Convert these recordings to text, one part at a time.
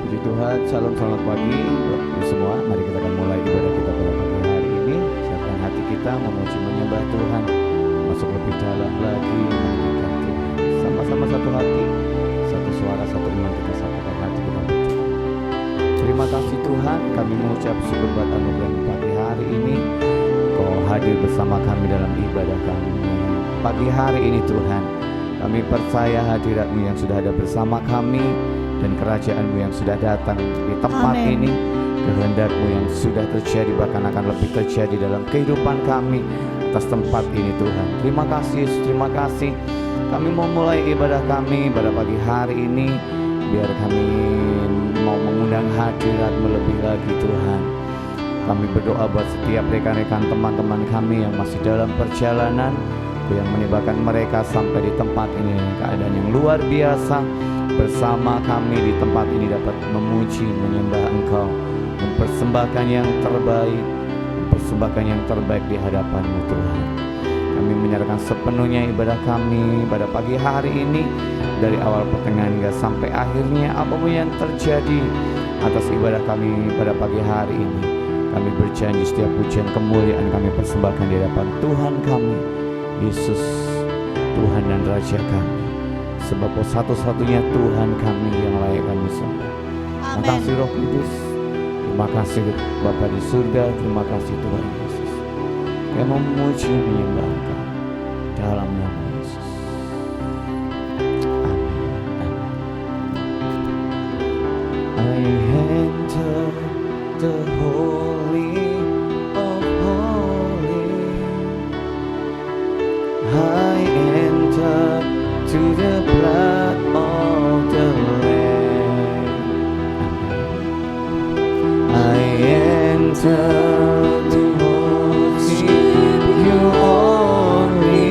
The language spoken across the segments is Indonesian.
Puji Tuhan, selamat pagi buat semua. Mari kita akan mulai ibadah kita pada pagi hari ini. Siapkan hati kita memuji menyembah Tuhan, masuk lebih dalam lagi meninggikan Tuhan. Sama-sama satu hati, satu suara, satu iman kita sampaikan hati kita. Terima kasih Tuhan, kami mengucap syukur buat anugerah pagi hari ini. Kau hadir bersama kami dalam ibadah kami pagi hari ini Tuhan. Kami percaya hadirat-Mu yang sudah ada bersama kami dan kerajaan-Mu yang sudah datang di tempat ini, kehendak-Mu yang sudah terjadi bahkan akan lebih terjadi dalam kehidupan kami atas tempat ini Tuhan. Terima kasih Yesus, terima kasih. Kami mau mulai ibadah kami pada pagi hari ini, biar kami mau mengundang hadirat-Mu lebih lagi Tuhan. Kami berdoa buat setiap rekan-rekan teman-teman kami yang masih dalam perjalanan, yang menyebabkan mereka sampai di tempat ini keadaan yang luar biasa. Bersama kami di tempat ini dapat memuji, menyembah Engkau, mempersembahkan yang terbaik di hadapan-Mu Tuhan. Kami menyerahkan sepenuhnya ibadah kami pada pagi hari ini, dari awal pertengahan hingga sampai akhirnya apapun yang terjadi atas ibadah kami pada pagi hari ini. Kami berjanji setiap pujian kemuliaan kami persembahkan di hadapan Tuhan kami, Yesus, Tuhan dan Raja kami. Sebab satu-satunya Tuhan kami yang layak kami sembah. Terima kasih Roh Kudus, terima kasih Bapa di surga, terima kasih Tuhan Yesus. Kami memuji menyembah Engkau dalam nama Yesus. Amin. I enter the holy of holies. I enter to the blood of the Lamb. I enter. To worship you only.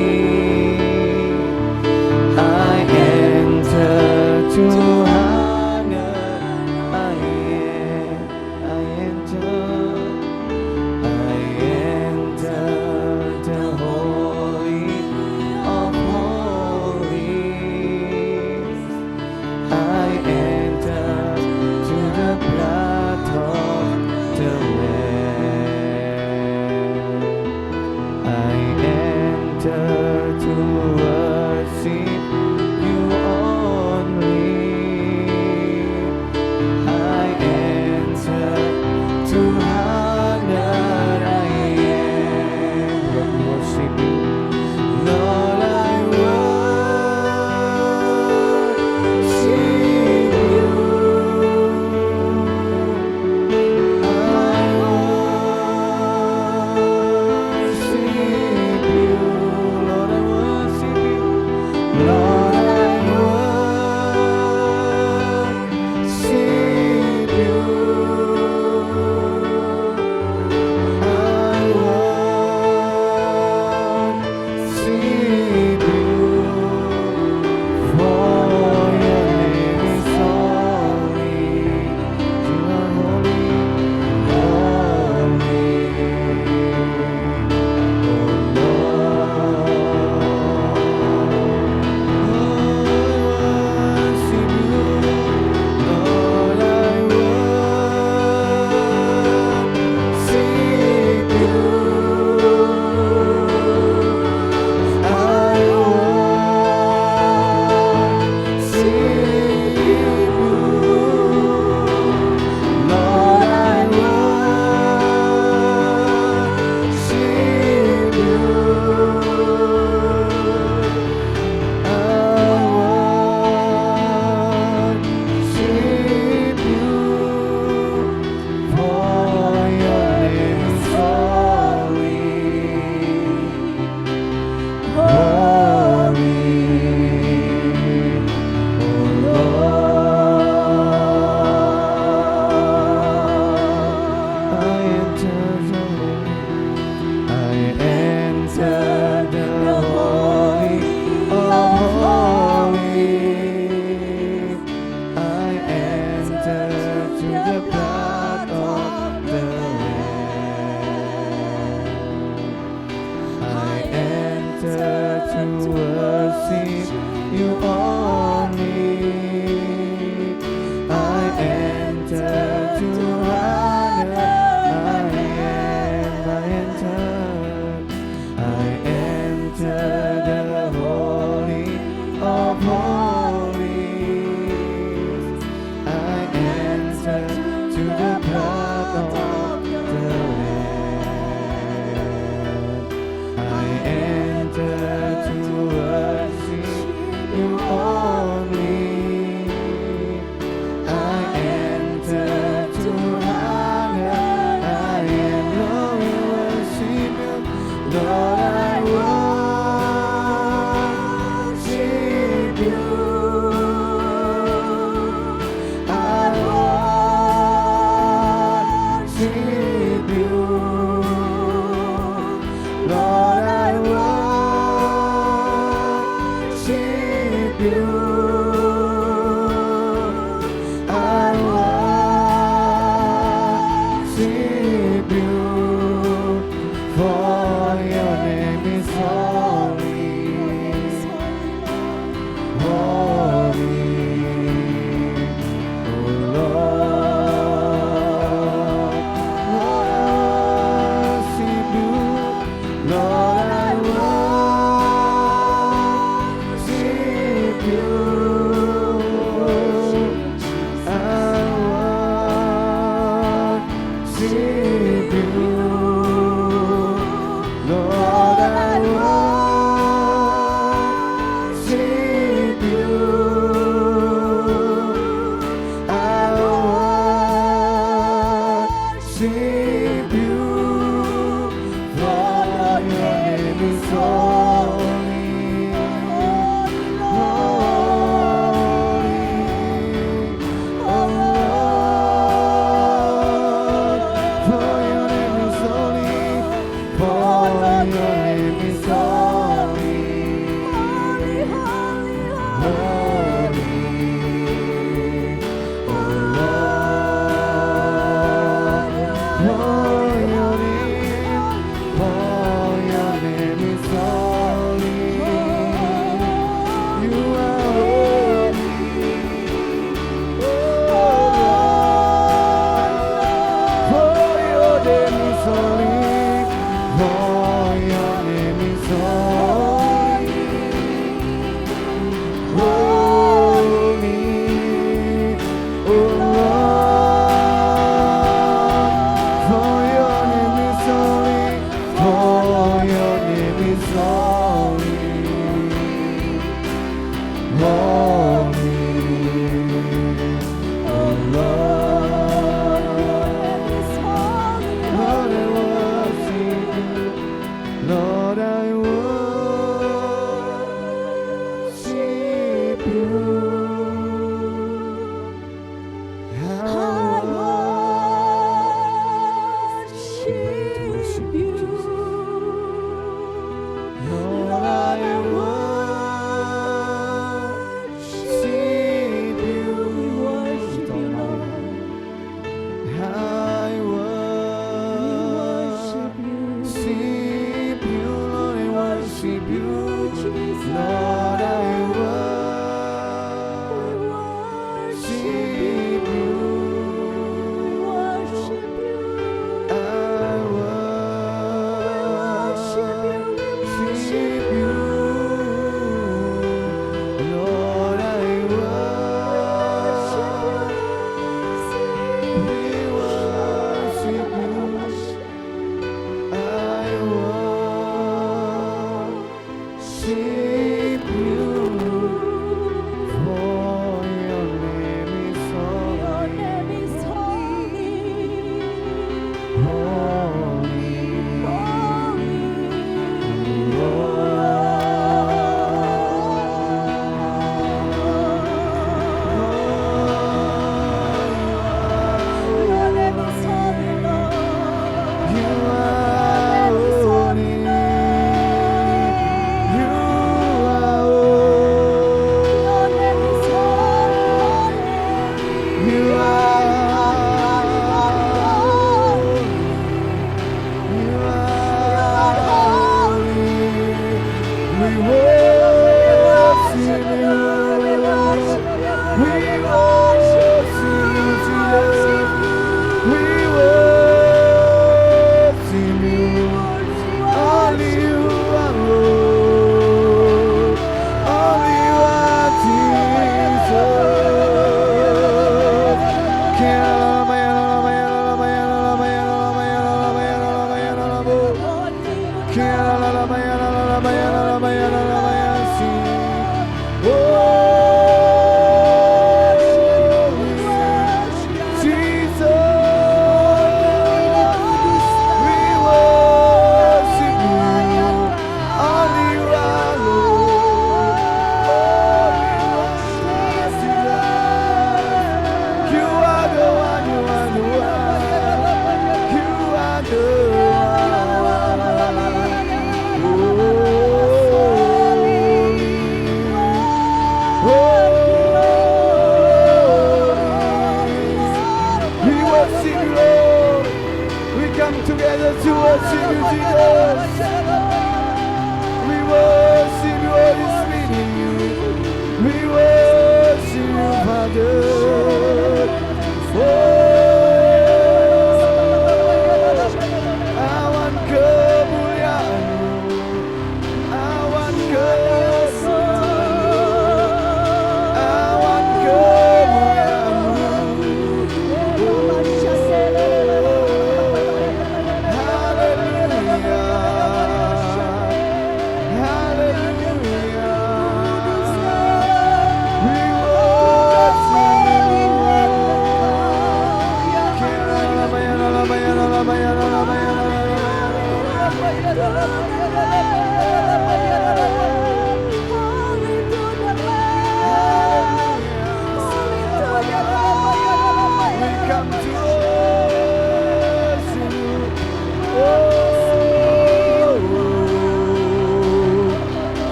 Together to worship you, Jesus. We worship you, Holy Spirit. We worship you, Father. Awan kemuliaan-Mu, awan kemuliaan-Mu, awan kemuliaan-Mu.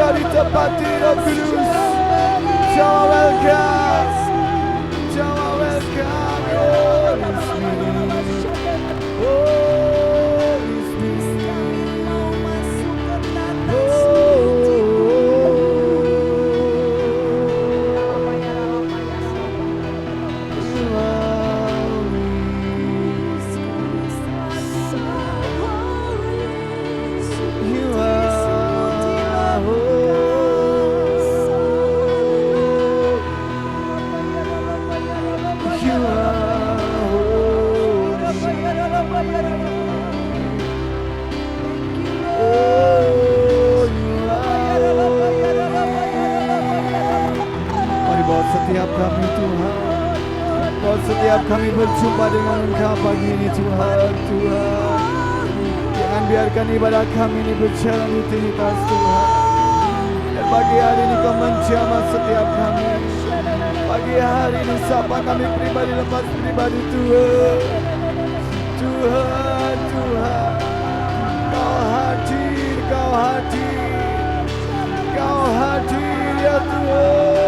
Di tempat Roh Kudus, Jawa welcome, Jawa welcome, Holy Spirit, Holy Spirit, You are setiap kami Tuhan, buat setiap kami berjumpa dengan Engkau pagi ini Tuhan, Tuhan. Jangan biarkan ibadah kami ini berjalan rutinitas Tuhan. Dan pagi hari ini Kau menjamah setiap kami. Pagi hari ini sapa kami pribadi lepas pribadi Tuhan. Tuhan, Tuhan, Kau hadir, Kau hadir, Kau hadir ya Tuhan.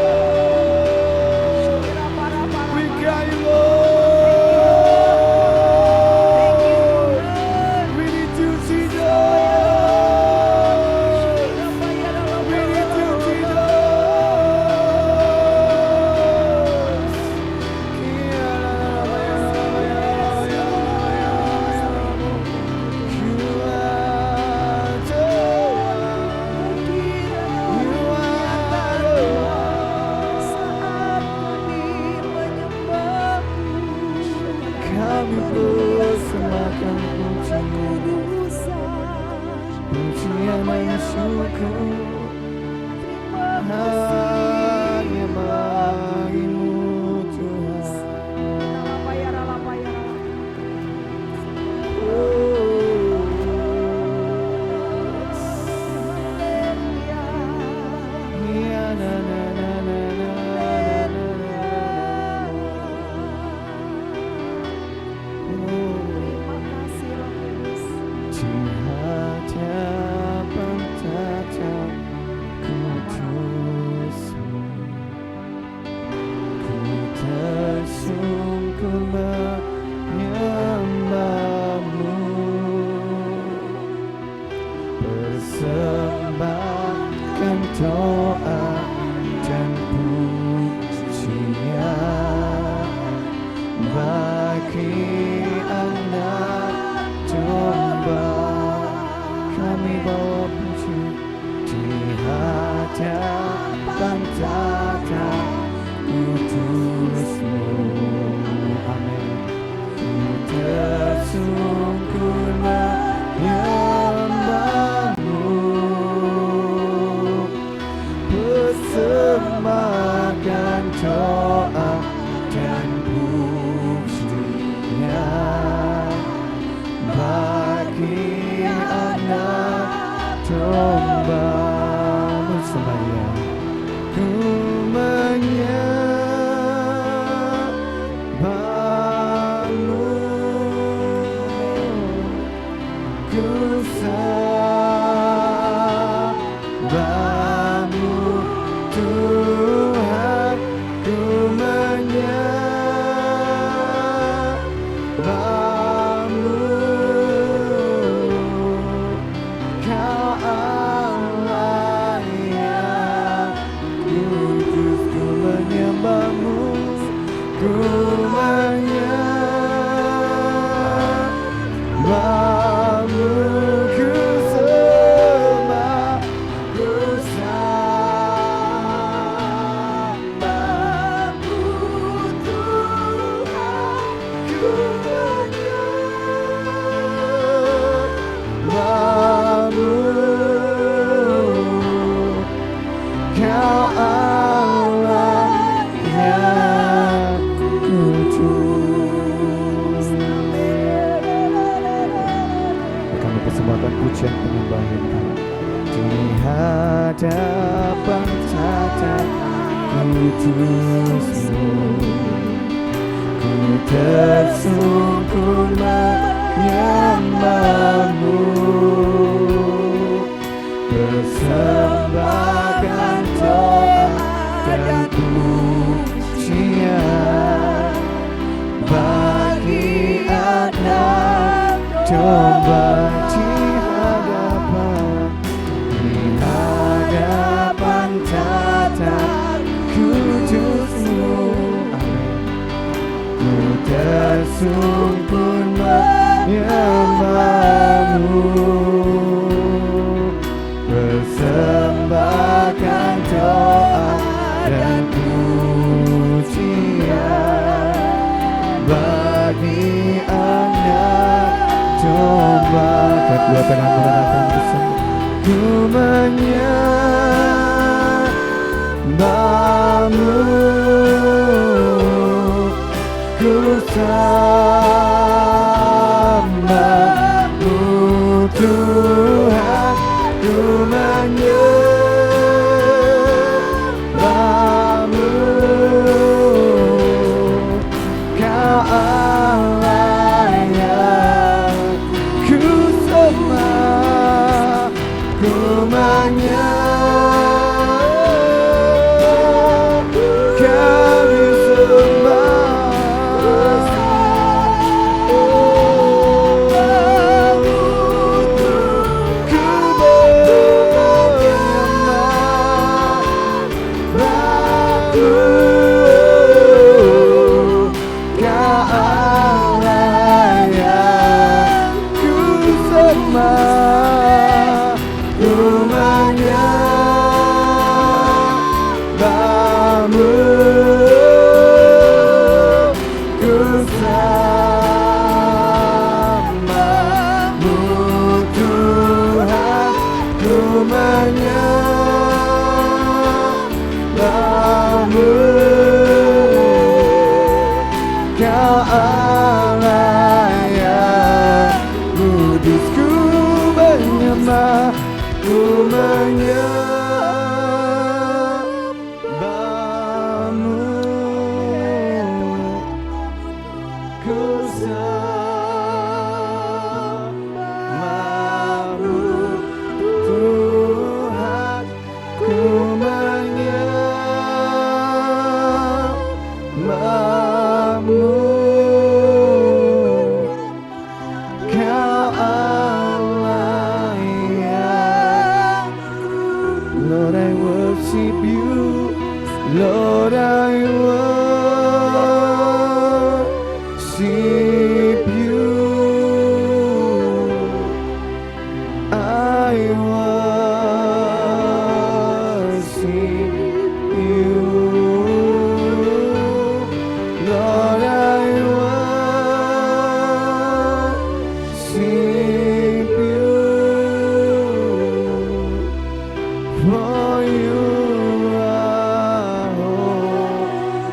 hadapan tata kudus-Mu. Ku tersungkur menyembah-Mu, persembahkan doa dan pujian bagi anak domba di hadapan tata kudus-Mu. Ku tersungkur menyembah-Mu, persembahkan doa dan pujian bagi anak domba. Kedua tanganmu datang bersama. Ku menyembah-Mu, ku sembah-Mu Tuhan, ku menyembah-Mu, Kau Allah yang ku sembah, ku menyembah, kami sembah. Kau Allah yang kudus, ku menyembah, ku menyembah-Mu, ku sembah-Mu Tuhan, ku menyembah-Mu, Kau Allah yang Lord, I worship You, Lord, I worship You, I worship You, Lord, I worship You, for You are holy.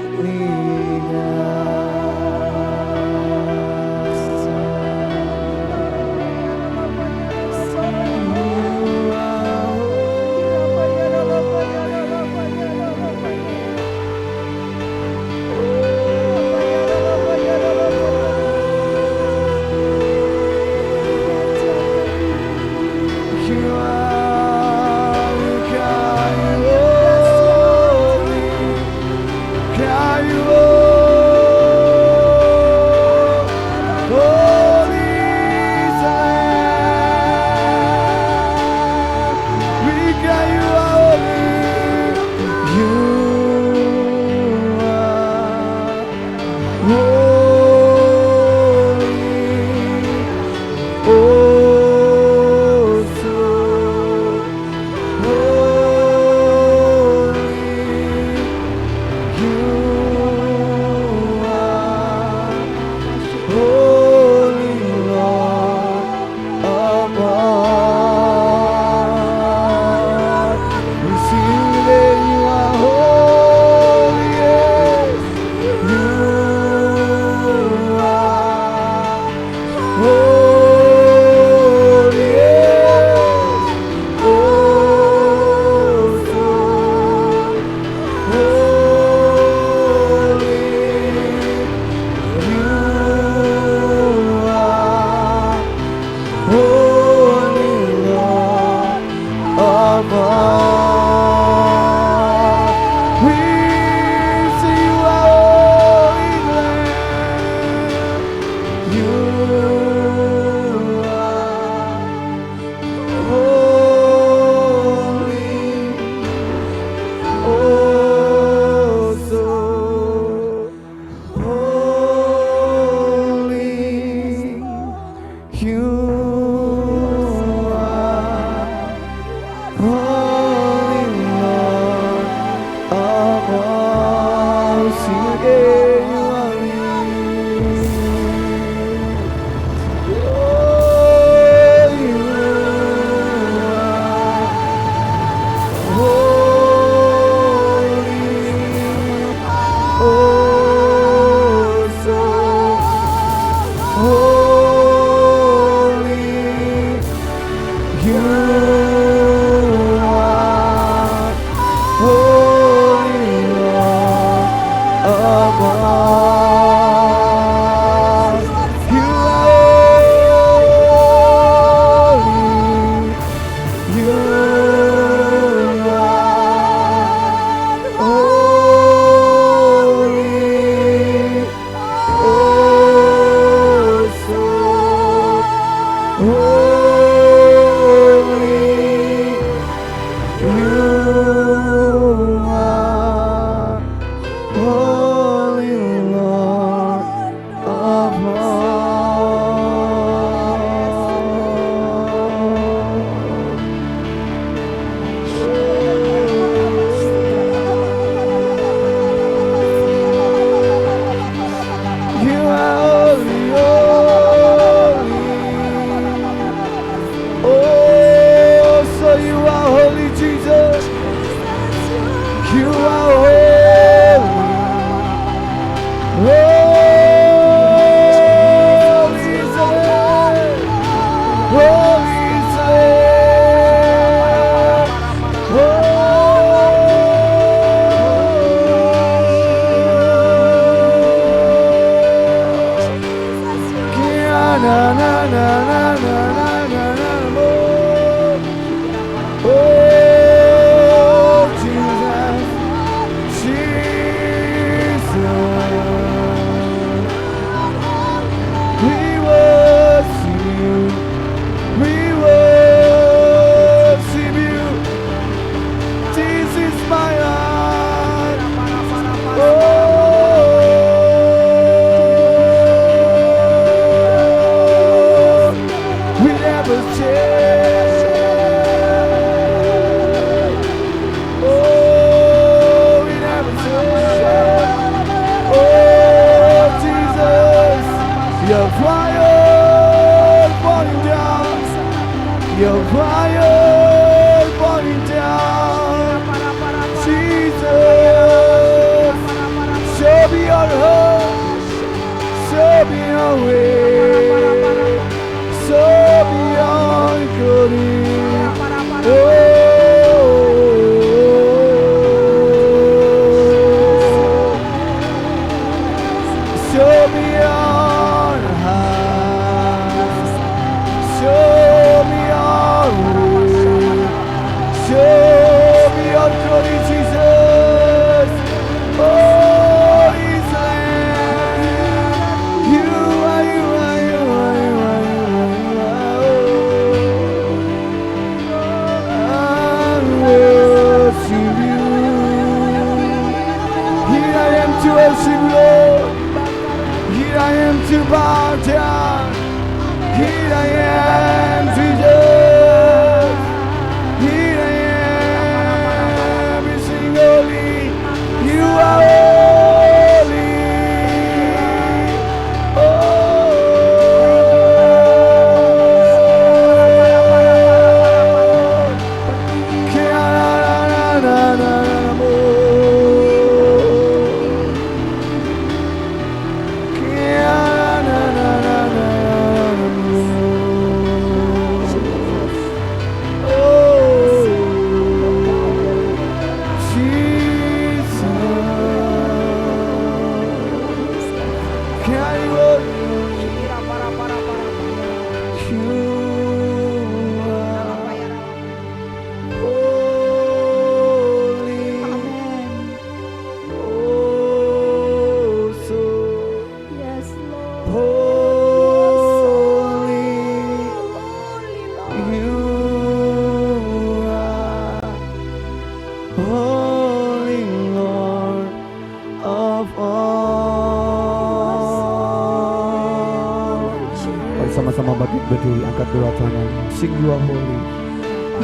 Sama-sama berdiri, angkat dua tangan, sing you are holy.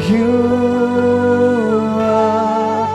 You are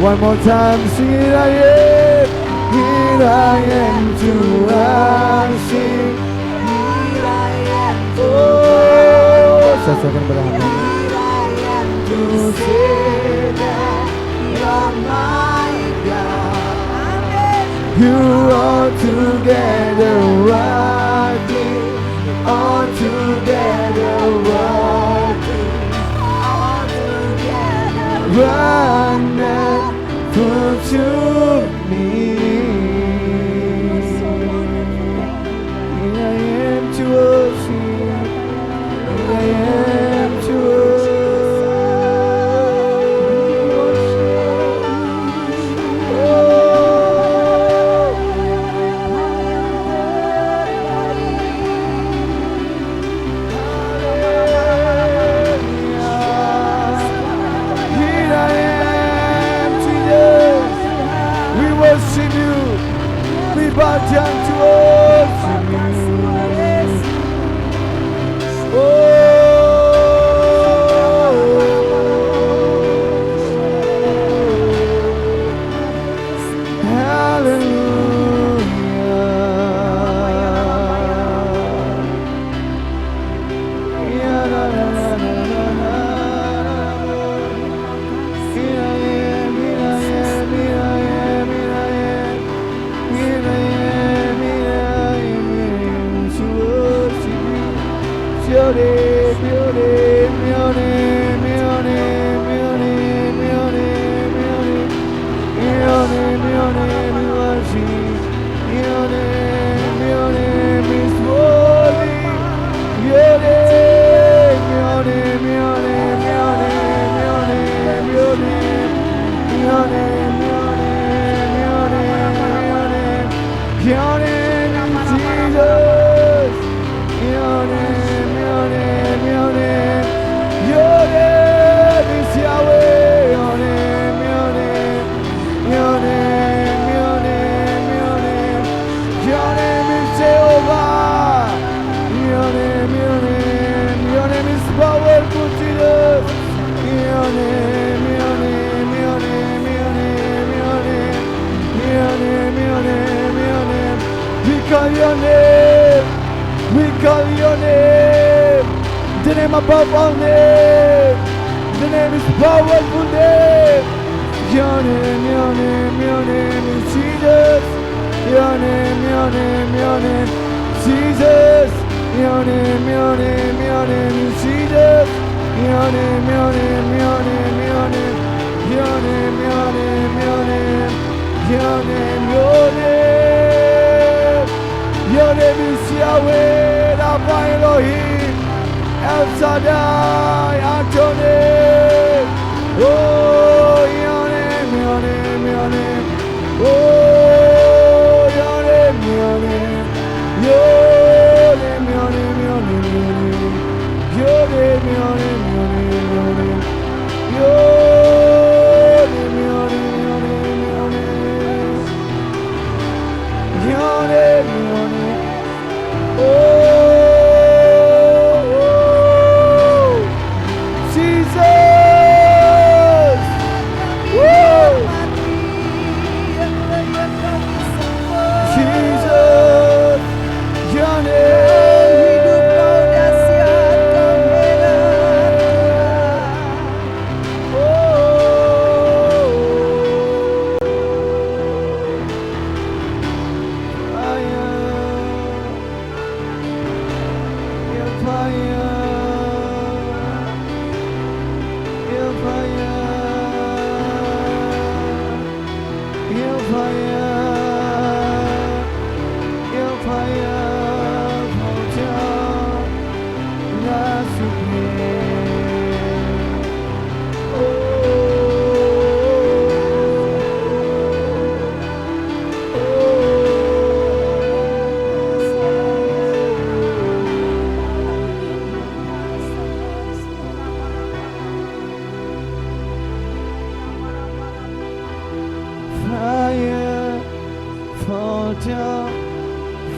One more time, sing it, I am. Here I am to worship. Here I am to worship. Here I am to say that you're my God. You are together worthy. All together worthy. All together wonderful to me. Here I am to worship. Here I am to worship. just worship you. Above all name, the name is powerful name. Your name is Jesus. Your name, Jesus. Your name is Jesus. Your name, your name, your name, your name, your name, your name, your name, your name, your name. Your name is Yahweh, Rapha Elohim. El Shaddai, Adonai. Oh, your name, your name, your name. Oh, your name, your name. Your name, your name, your name, your name. Your name, your name, your name, your name. Your name, your name, your name. Your name, your name. Oh.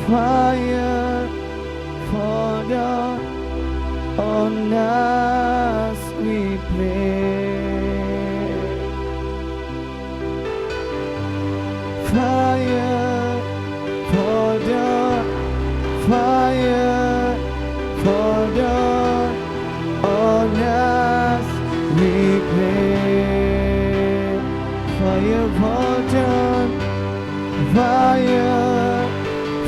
Fire fall down on us, we pray. Fire fall down, fire fall down on us, we pray. Fire fall down, fire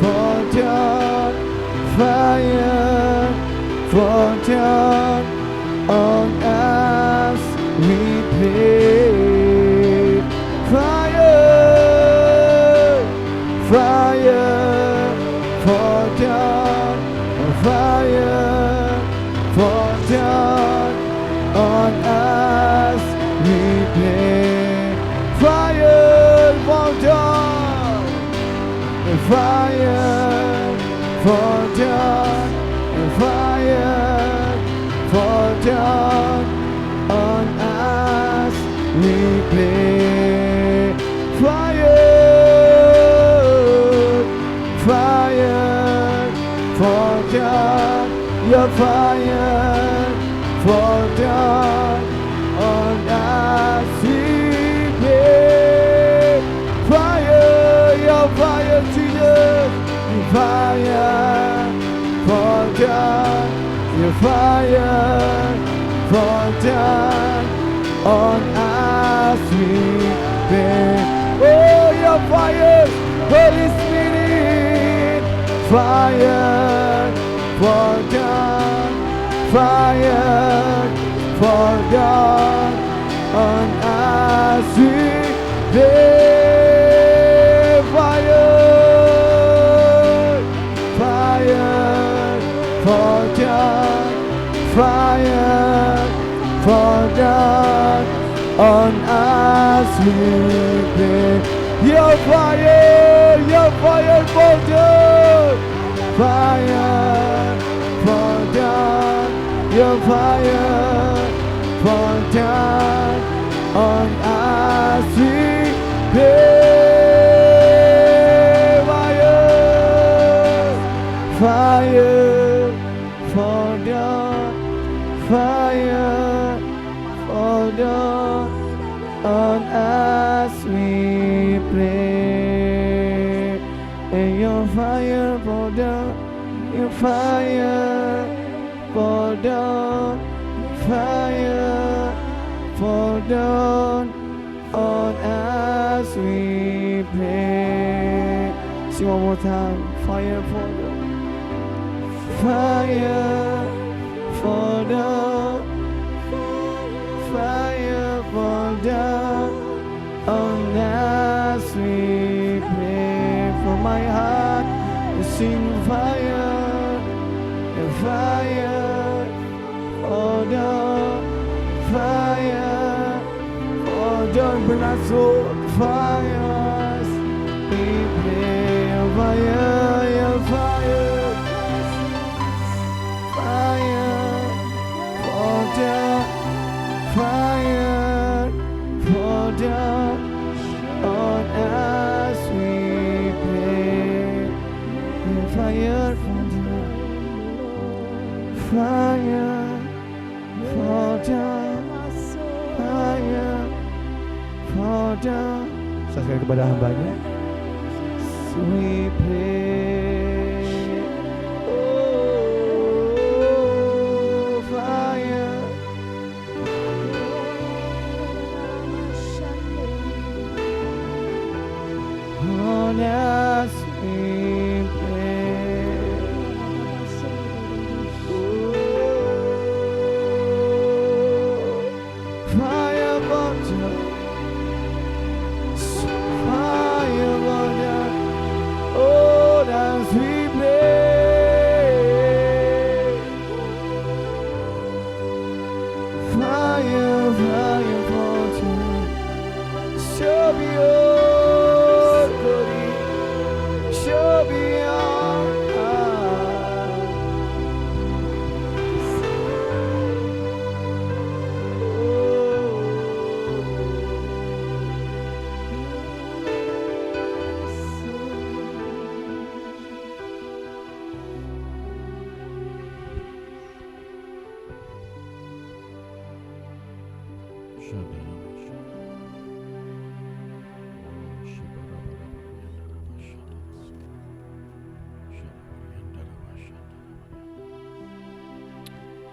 fall down, fire fall down on us, we pray. Fire, fire fall down, fire fall down on us, we pray. Fire fall down, fire fall down, fire fall down on us, we pray. Fire, your fire fall down on us, we pray. Fire, your fire, Jesus. Your fire fall down. Your fire fall down on us, we pray. Oh, your fire, Holy Spirit. Fire fall down. Fire fall down on us, we pray. Fire, fire fall down. Fire fall down on us, we pray. Your fire fall down. Fire fall down. Your fire fall down on us, we pray. Fire fall down. Fire fall down on us, we pray. And your fire fall down. Your fire fall down. Fire fall down on us, we pray. Sing one more time. Fire fall down. Fire fall down. Fire fall down on us, we pray. From my heart, I sing fire. Fire fall down. Fire fall down. Berasuk fire, we pray. Fire, fire, fire fall down. Fire fall down on us, we pray. Fire fall down. Fire fall down. Fire fall down. Saksikan kepada hambanya. We pray. Oh, fire. On us, we pray. Fire fall down. Fire fall down. Oh, as we pray. Fire, fire fall down. Show me your glory. Show me your power.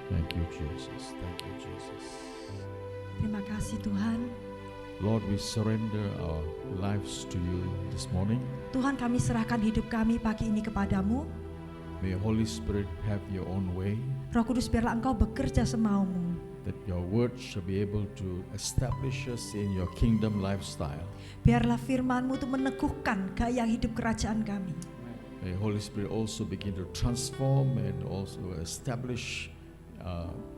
Thank you, Jesus. Thank you, Jesus. Terima kasih Tuhan. Lord, we surrender our lives to you this morning. Tuhan, kami serahkan hidup kami pagi ini kepadamu. May Holy Spirit have your own way, Roh Kudus, biarlah Engkau bekerja semaumu, that your word shall be able to establish us in your kingdom lifestyle. biarlah firman-Mu itu meneguhkan gaya hidup kerajaan kami. May Holy Spirit also begin to transform and also establish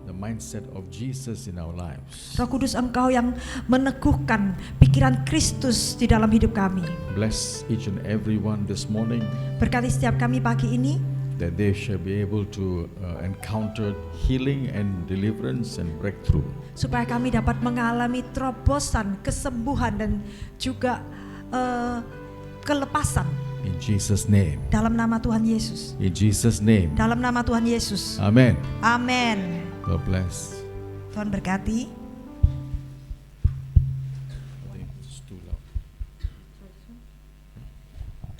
the mindset of Jesus in our lives. Roh Kudus, Engkau yang meneguhkan pikiran Kristus di dalam hidup kami. Bless each and every one this morning, Berkati setiap kami pagi ini, that they shall be able to encounter healing and deliverance and breakthrough. supaya kami dapat mengalami terobosan, kesembuhan dan juga kelepasan In Jesus' name. Dalam nama Tuhan Yesus. In Jesus' name. Dalam nama Tuhan Yesus. Amen. Amin. God bless. Tuhan berkati. I think it's too loud.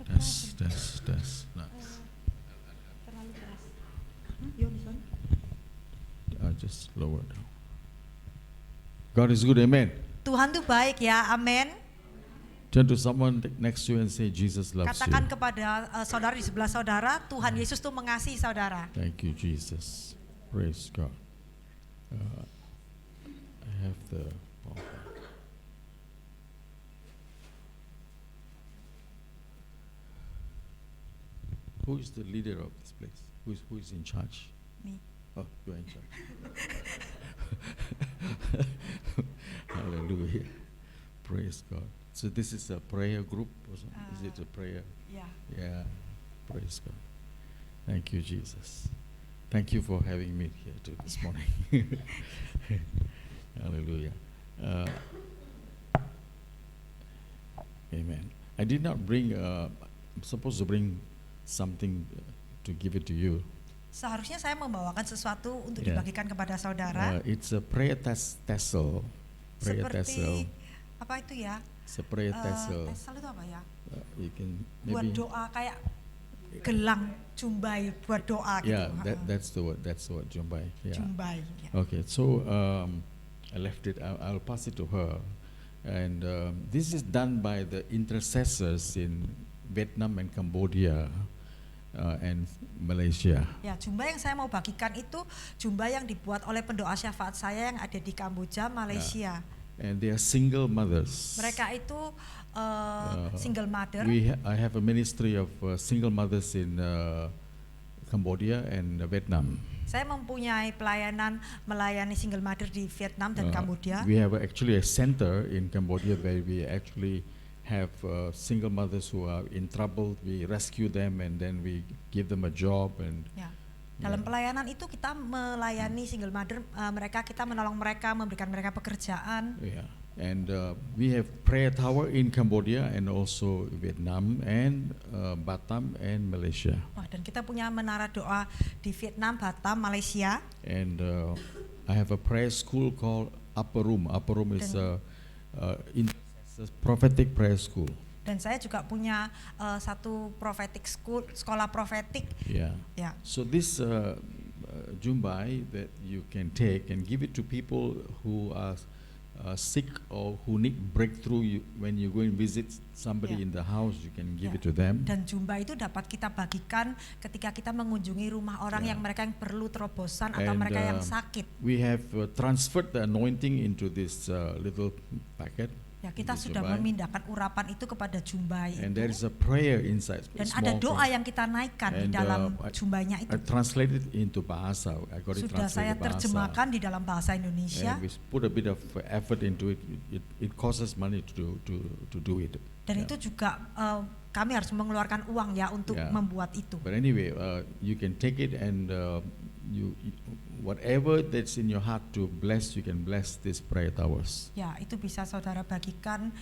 That's nice. Just lower down. God is good, amen. Tuhan tuh baik ya, amin. Turn to someone next to you and say, Jesus loves Katakan you. kepada saudara di sebelah saudara, Tuhan Yesus tuh mengasihi saudara. Thank you, Jesus. Praise God. I have the PowerPoint. Who is the leader of this place? Who is in charge? Me. Oh, you are in charge. Hallelujah. Praise God. So this is a prayer group or something? Is it a prayer? Ya. Yeah. Praise God. Thank you, Jesus. Thank you for having me here too this morning. Hallelujah. Amen. I did not bring, I'm supposed to bring something to give it to you. Seharusnya saya membawakan sesuatu untuk Ya. dibagikan kepada saudara. It's a prayer tassel. Prayer tassel. Seperti apa itu ya? It's a prayer tassel. Tassel itu apa ya? You can Buat maybe. doa kayak gelang jumbai buat doa gitu. Yeah, that's the word. That's the word, Jumbai. Yeah. Jumbai. Ya. Okay, so I left it. I'll pass it to her, and this is done by the intercessors in Vietnam and Cambodia and Malaysia. Ya, jumbai yang saya mau bagikan itu jumbai yang dibuat oleh pendoa syafaat saya yang ada di Kamboja, Malaysia. And they are single mothers. Mereka itu single mother. I have a ministry of single mothers in Cambodia and Vietnam. Saya mempunyai pelayanan melayani single mother di Vietnam dan Kamboja. We have actually a center in Cambodia where we actually have single mothers who are in trouble. We rescue them and then we give them a job and. Ya. Dalam pelayanan itu kita melayani single mother, kita menolong mereka, memberikan mereka pekerjaan. Yeah, and we have prayer tower in Cambodia and also Vietnam and Batam and Malaysia. Wah, dan kita punya menara doa di Vietnam, Batam, Malaysia. And I have a prayer school called Upper Room. Upper Room is a prophetic prayer school. Dan saya juga punya satu prophetic school, sekolah profetik. Yeah. Ya. So this Jumbai that you can take and give it to people who are sick or who need breakthrough. When you go and visit somebody Yeah. in the house, you can give Ya. it to them. Dan jumbai itu dapat kita bagikan ketika kita mengunjungi rumah orang Ya. yang mereka yang perlu terobosan atau And, mereka yang sakit. We have transferred the anointing into this little packet. Ya, kita this sudah Jumbai. memindahkan urapan itu kepada jumbai And itu. there is a prayer inside. Dan small ada doa thing. yang kita naikkan di And, dalam I jumbainya itu. translated into Bahasa. I got it Sudah saya translated Bahasa. terjemahkan di dalam bahasa Indonesia. And we put a bit of effort into it. It costs us money to do it. Dan Yeah. itu juga kami harus mengeluarkan uang ya untuk Yeah. membuat itu. But anyway, you can take it and you whatever that's in your heart to bless, you can bless these prayer towers. Ya, itu bisa saudara bagikan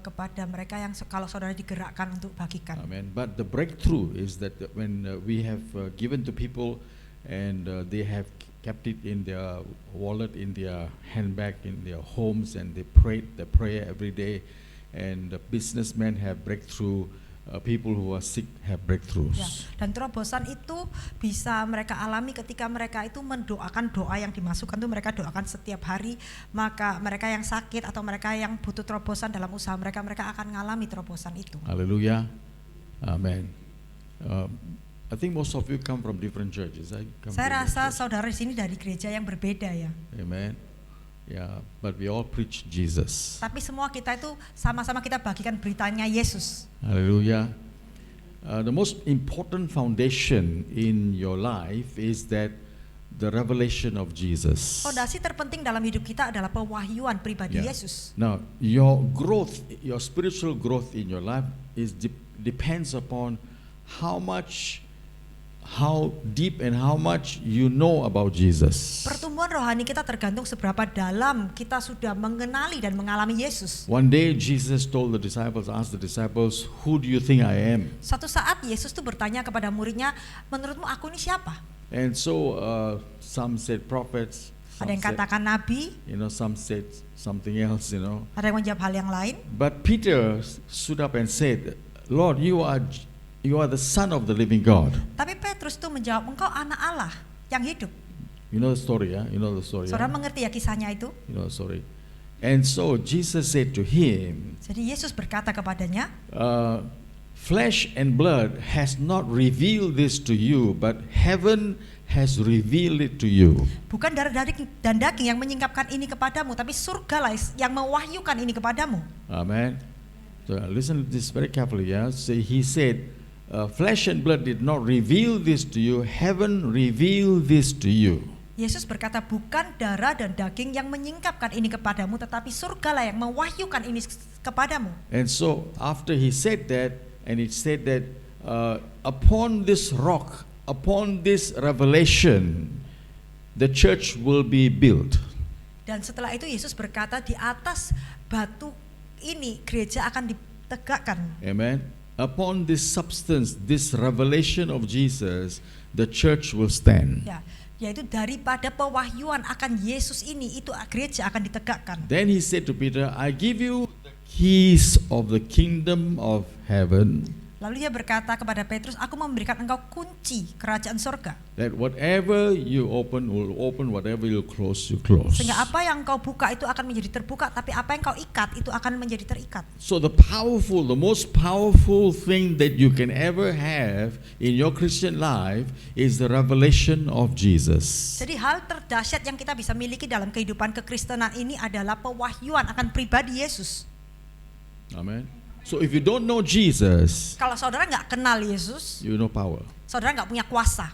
kepada mereka yang kalau saudara digerakkan untuk bagikan. Amen. But the breakthrough is that when we have given to people and they have kept it in their wallet, in their handbag, in their homes, and they prayed the prayer every day, and the businessmen have breakthrough. People who are sick have breakthroughs. Ya, dan terobosan itu bisa mereka alami ketika mereka itu mendoakan doa yang dimasukkan itu mereka doakan setiap hari, maka mereka yang sakit atau mereka yang butuh terobosan dalam usaha mereka akan mengalami terobosan itu. Hallelujah. Amen. I think most of you come from different churches. I come Saya from rasa different churches. saudara di sini dari gereja yang berbeda ya. Amen. Yeah, but we all preach Jesus. Tapi semua kita itu sama-sama kita bagikan beritanya Yesus. Hallelujah. The most important foundation in your life is that the revelation of Jesus. Fondasi terpenting dalam hidup kita adalah pewahyuan pribadi Yeah. Yesus. Now, your growth, your spiritual growth in your life is depends upon how much how deep and how much you know about Jesus. Pertumbuhan rohani kita tergantung seberapa dalam kita sudah mengenali dan mengalami Yesus. One day Jesus told the disciples, asked the disciples, who do you think I am? Suatu saat Yesus tuh bertanya kepada muridnya, menurutmu aku ini siapa? And so some said prophets, Ada some yang said, katakan nabi, some said something else, ada yang menjawab hal yang lain. But Peter stood up and said, Lord, you are the Son of the living God. Tapi Petrus tuh menjawab, engkau anak Allah yang hidup. You know the story, yeah? You know the story. Saudara Yeah? mengerti ya kisahnya itu? You know the story. And so Jesus said to him, Jadi Yesus berkata kepadanya, flesh and blood has not revealed this to you, but heaven has revealed it to you. bukan darah dan daging yang menyingkapkan ini kepadamu, tapi surgalah yang mewahyukan ini kepadamu. Amen. So listen to this very carefully. Yeah. So he said, flesh and blood did not reveal this to you. Heaven revealed this to you. Yesus berkata, bukan darah dan daging yang menyingkapkan ini kepadamu, tetapi surgalah yang mewahyukan ini kepadamu. And so after he said that, and it said that upon this rock, upon this revelation, the church will be built. Dan setelah itu Yesus berkata, di atas batu ini gereja akan ditegakkan. Amen. Upon this substance, this revelation of Jesus, the church will stand. Ya, yaitu daripada pewahyuan akan Yesus ini, itu gereja akan ditegakkan. Then he said to Peter, I give you the keys of the kingdom of heaven, Lalu dia berkata kepada Petrus, aku memberikan engkau kunci kerajaan sorga. that whatever you open will open, whatever you close, you close. Sehingga apa yang kau buka itu akan menjadi terbuka, tapi apa yang kau ikat itu akan menjadi terikat. So the most powerful thing that you can ever have in your Christian life is the revelation of Jesus. Jadi hal terdahsyat yang kita bisa miliki dalam kehidupan kekristenan ini adalah pewahyuan akan pribadi Yesus. Amen. So if you don't know Jesus, Kalau saudara nggak kenal Yesus, you know power. saudara nggak punya kuasa.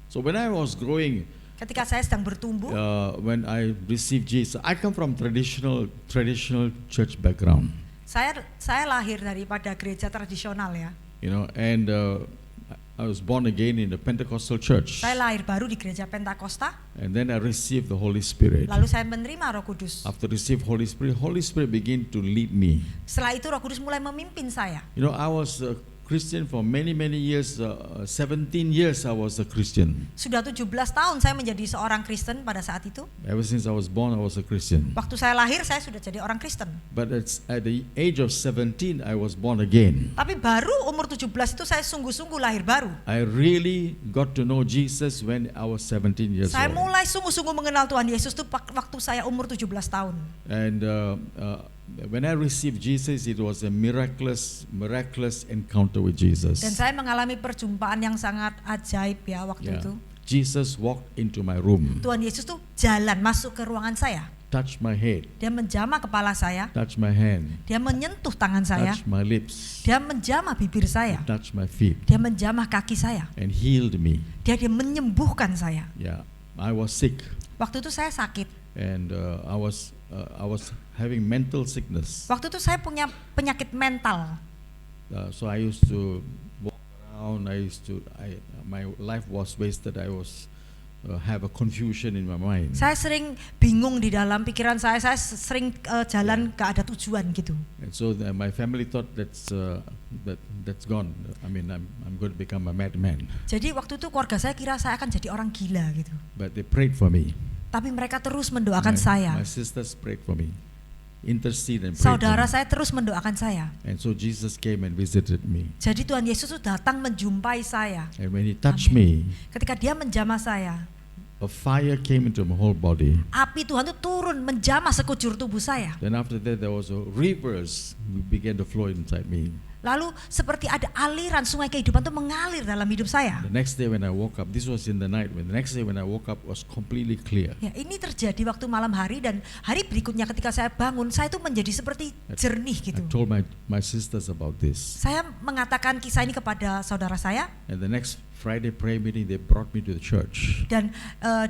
So when I was growing, Ketika saya sedang bertumbuh, when I received Jesus, I come from traditional church background, saya lahir daripada gereja tradisional ya. and I was born again in the Pentecostal church, Saya lahir baru di gereja Pentakosta, and then I received the Holy Spirit. lalu saya menerima Roh Kudus. After receive Holy Spirit began to lead me. Setelah itu Roh Kudus mulai memimpin saya. I was a Christian for many years. 17 years I was a Christian. Sudah 17 tahun saya menjadi seorang Kristen pada saat itu. Ever since I was born, I was a Christian. Waktu saya lahir saya sudah jadi orang Kristen. But at the age of 17, I was born again. Tapi baru umur 17 itu saya sungguh-sungguh lahir baru. I really got to know Jesus when I was 17 years Saya old. mulai sungguh-sungguh mengenal Tuhan Yesus itu waktu saya umur 17 tahun. And when I received Jesus, it was a miraculous encounter with Jesus. Dan saya mengalami perjumpaan yang sangat ajaib ya waktu Yeah. itu. Jesus walked into my room, Tuhan Yesus tuh jalan masuk ke ruangan saya. touched my head, Dia menjamah kepala saya, touched my hand, dia menyentuh tangan saya, touched my lips, dia menjamah bibir saya, touched my feet, dia menjamah kaki saya, and healed me. dia menyembuhkan saya. Yeah, I was sick, Waktu itu saya sakit. and I was having mental sickness. Waktu itu saya punya penyakit mental. So I used to walk around. My life was wasted. I was have a confusion in my mind. Saya sering bingung di dalam pikiran saya sering jalan gak ada tujuan gitu. And so my family thought that's gone. I mean, I'm going to become a madman. Jadi waktu itu keluarga saya kira saya akan jadi orang gila gitu. But they prayed for me. Tapi mereka terus mendoakan saya. My sisters prayed for me, intercede and prayed Saudara for me. saya terus mendoakan saya. And so Jesus came and visited me. Jadi Tuhan Yesus itu datang menjumpai saya. And when He touched Amin. me, Ketika dia menjamah saya, a fire came into my whole body. api Tuhan itu turun menjamah sekujur tubuh saya. Then after that, there was a rivers began to flow inside me. Lalu seperti ada aliran sungai kehidupan itu mengalir dalam hidup saya. The next day when I woke up, this was in the night. The next day when I woke up was completely clear. Ya, ini terjadi waktu malam hari dan hari berikutnya ketika saya bangun, saya itu menjadi seperti jernih gitu. I told my sisters about this. Saya mengatakan kisah ini kepada saudara saya And the next Friday prayer meeting, they brought me to the church. dan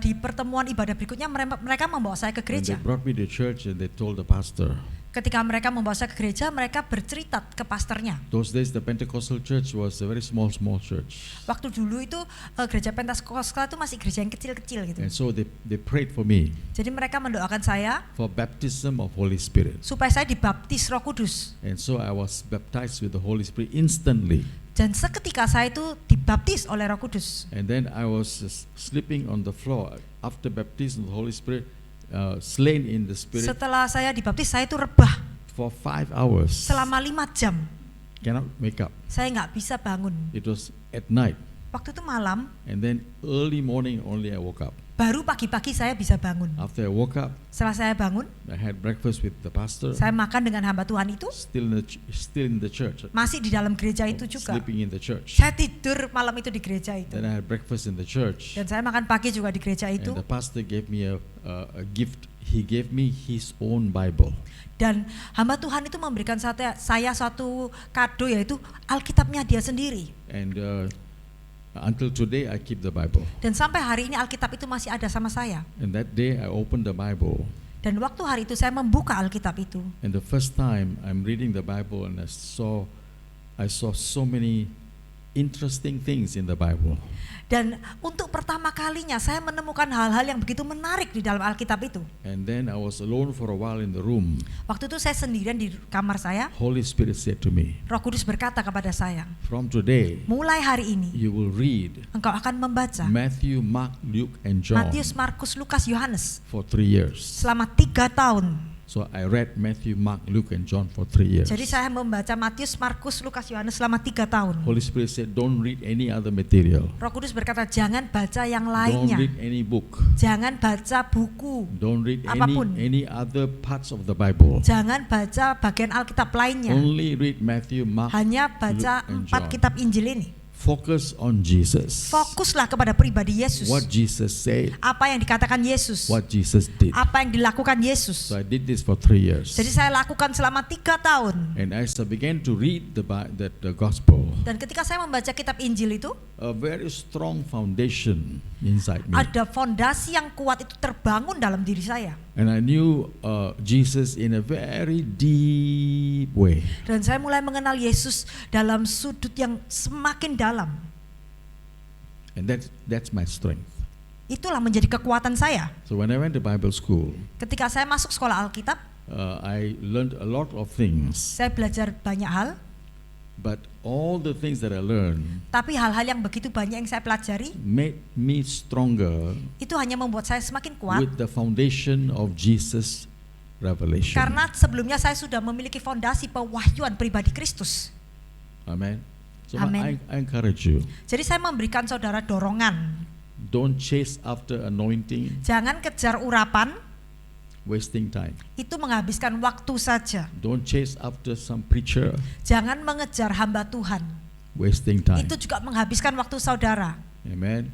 di pertemuan ibadah berikutnya mereka membawa saya ke And they gereja. brought me to church and they told the pastor, Ketika mereka membawa saya ke gereja, mereka bercerita ke pastornya. Those days the Pentecostal church was a very small church. Waktu dulu itu gereja Pentakosta itu masih gereja yang kecil-kecil gitu. And so they prayed for me Jadi mereka mendoakan saya for baptism of Holy Spirit. supaya saya dibaptis Roh Kudus. And so I was baptized with the Holy Spirit instantly. Dan seketika saya itu dibaptis oleh Roh Kudus. And then I was sleeping on the floor after baptism of the Holy Spirit, slain in the Spirit Setelah saya dibaptis, saya itu rebah for 5 hours. selama 5 jam. Cannot wake up. Saya nggak bisa bangun. It was at night. Waktu itu malam, And then early morning only I woke up. baru pagi-pagi saya bisa bangun. After I woke up, Setelah saya bangun, I had breakfast with the pastor, saya makan dengan hamba Tuhan itu, still in the church, masih di dalam gereja itu juga. sleeping in the church. Saya tidur malam itu di gereja itu. Then I had breakfast in the church. Dan saya makan pagi juga di gereja And itu. the pastor gave me a gift. He gave me his own Bible. Dan hamba Tuhan itu memberikan saya suatu kado, yaitu Alkitabnya dia sendiri. And until today I keep the Bible. Dan sampai hari ini Alkitab itu masih ada sama saya. And that day I opened the Bible. Dan waktu hari itu saya membuka Alkitab itu. And the first time I'm reading the Bible and I saw so many interesting things in the Bible. Dan untuk pertama kalinya saya menemukan hal-hal yang begitu menarik di dalam Alkitab itu. And then I was alone for a while in the room. Waktu itu saya sendirian di kamar saya. Holy Spirit said to me, Roh Kudus berkata kepada saya, from today mulai hari ini you will read engkau akan membaca Matthew, Mark, Luke and John Matius, Markus, Lukas, Yohanes for 3 years. selama 3 tahun. So I read Matthew, Mark, Luke and John for 3 years. Jadi saya membaca Matius, Markus, Lukas, Yohanes selama 3 tahun. Holy Spirit said, don't read any other material. Roh Kudus berkata, jangan baca yang Don't lainnya. read any book. Jangan baca buku. Don't read Apapun. any other parts of the Bible. Jangan baca bagian Alkitab lainnya. Only read Matthew, Mark, Hanya baca Luke and 4 John. kitab Injil ini. Focus on Jesus. Fokuslah kepada pribadi Yesus. What Jesus said, Apa yang dikatakan Yesus. what Jesus did. Apa yang dilakukan Yesus. So I did this for 3 years. Jadi saya lakukan selama 3 tahun. And as I began to read the gospel, Dan ketika saya membaca kitab Injil itu, a very strong foundation inside me. ada fondasi yang kuat itu terbangun dalam diri saya. And I knew Jesus in a very deep way. Dan saya mulai mengenal Yesus dalam sudut yang semakin dalam. And that's my strength. Itulah menjadi kekuatan saya. So when I went to Bible school, Ketika saya masuk sekolah Alkitab, I learned a lot of things. saya belajar banyak hal. But all the things that I learned Tapi hal-hal yang begitu banyak yang saya pelajari, made me stronger itu hanya membuat saya semakin kuat. with the foundation of Jesus' revelation. Karena sebelumnya saya sudah memiliki fondasi pewahyuan pribadi Kristus. Amen. So Amen. I encourage you, Jadi saya memberikan saudara dorongan. don't chase after anointing, Jangan kejar urapan, wasting time. itu menghabiskan waktu saja. Don't chase after some preacher, Jangan mengejar hamba Tuhan, wasting time. itu juga menghabiskan waktu saudara. Amen.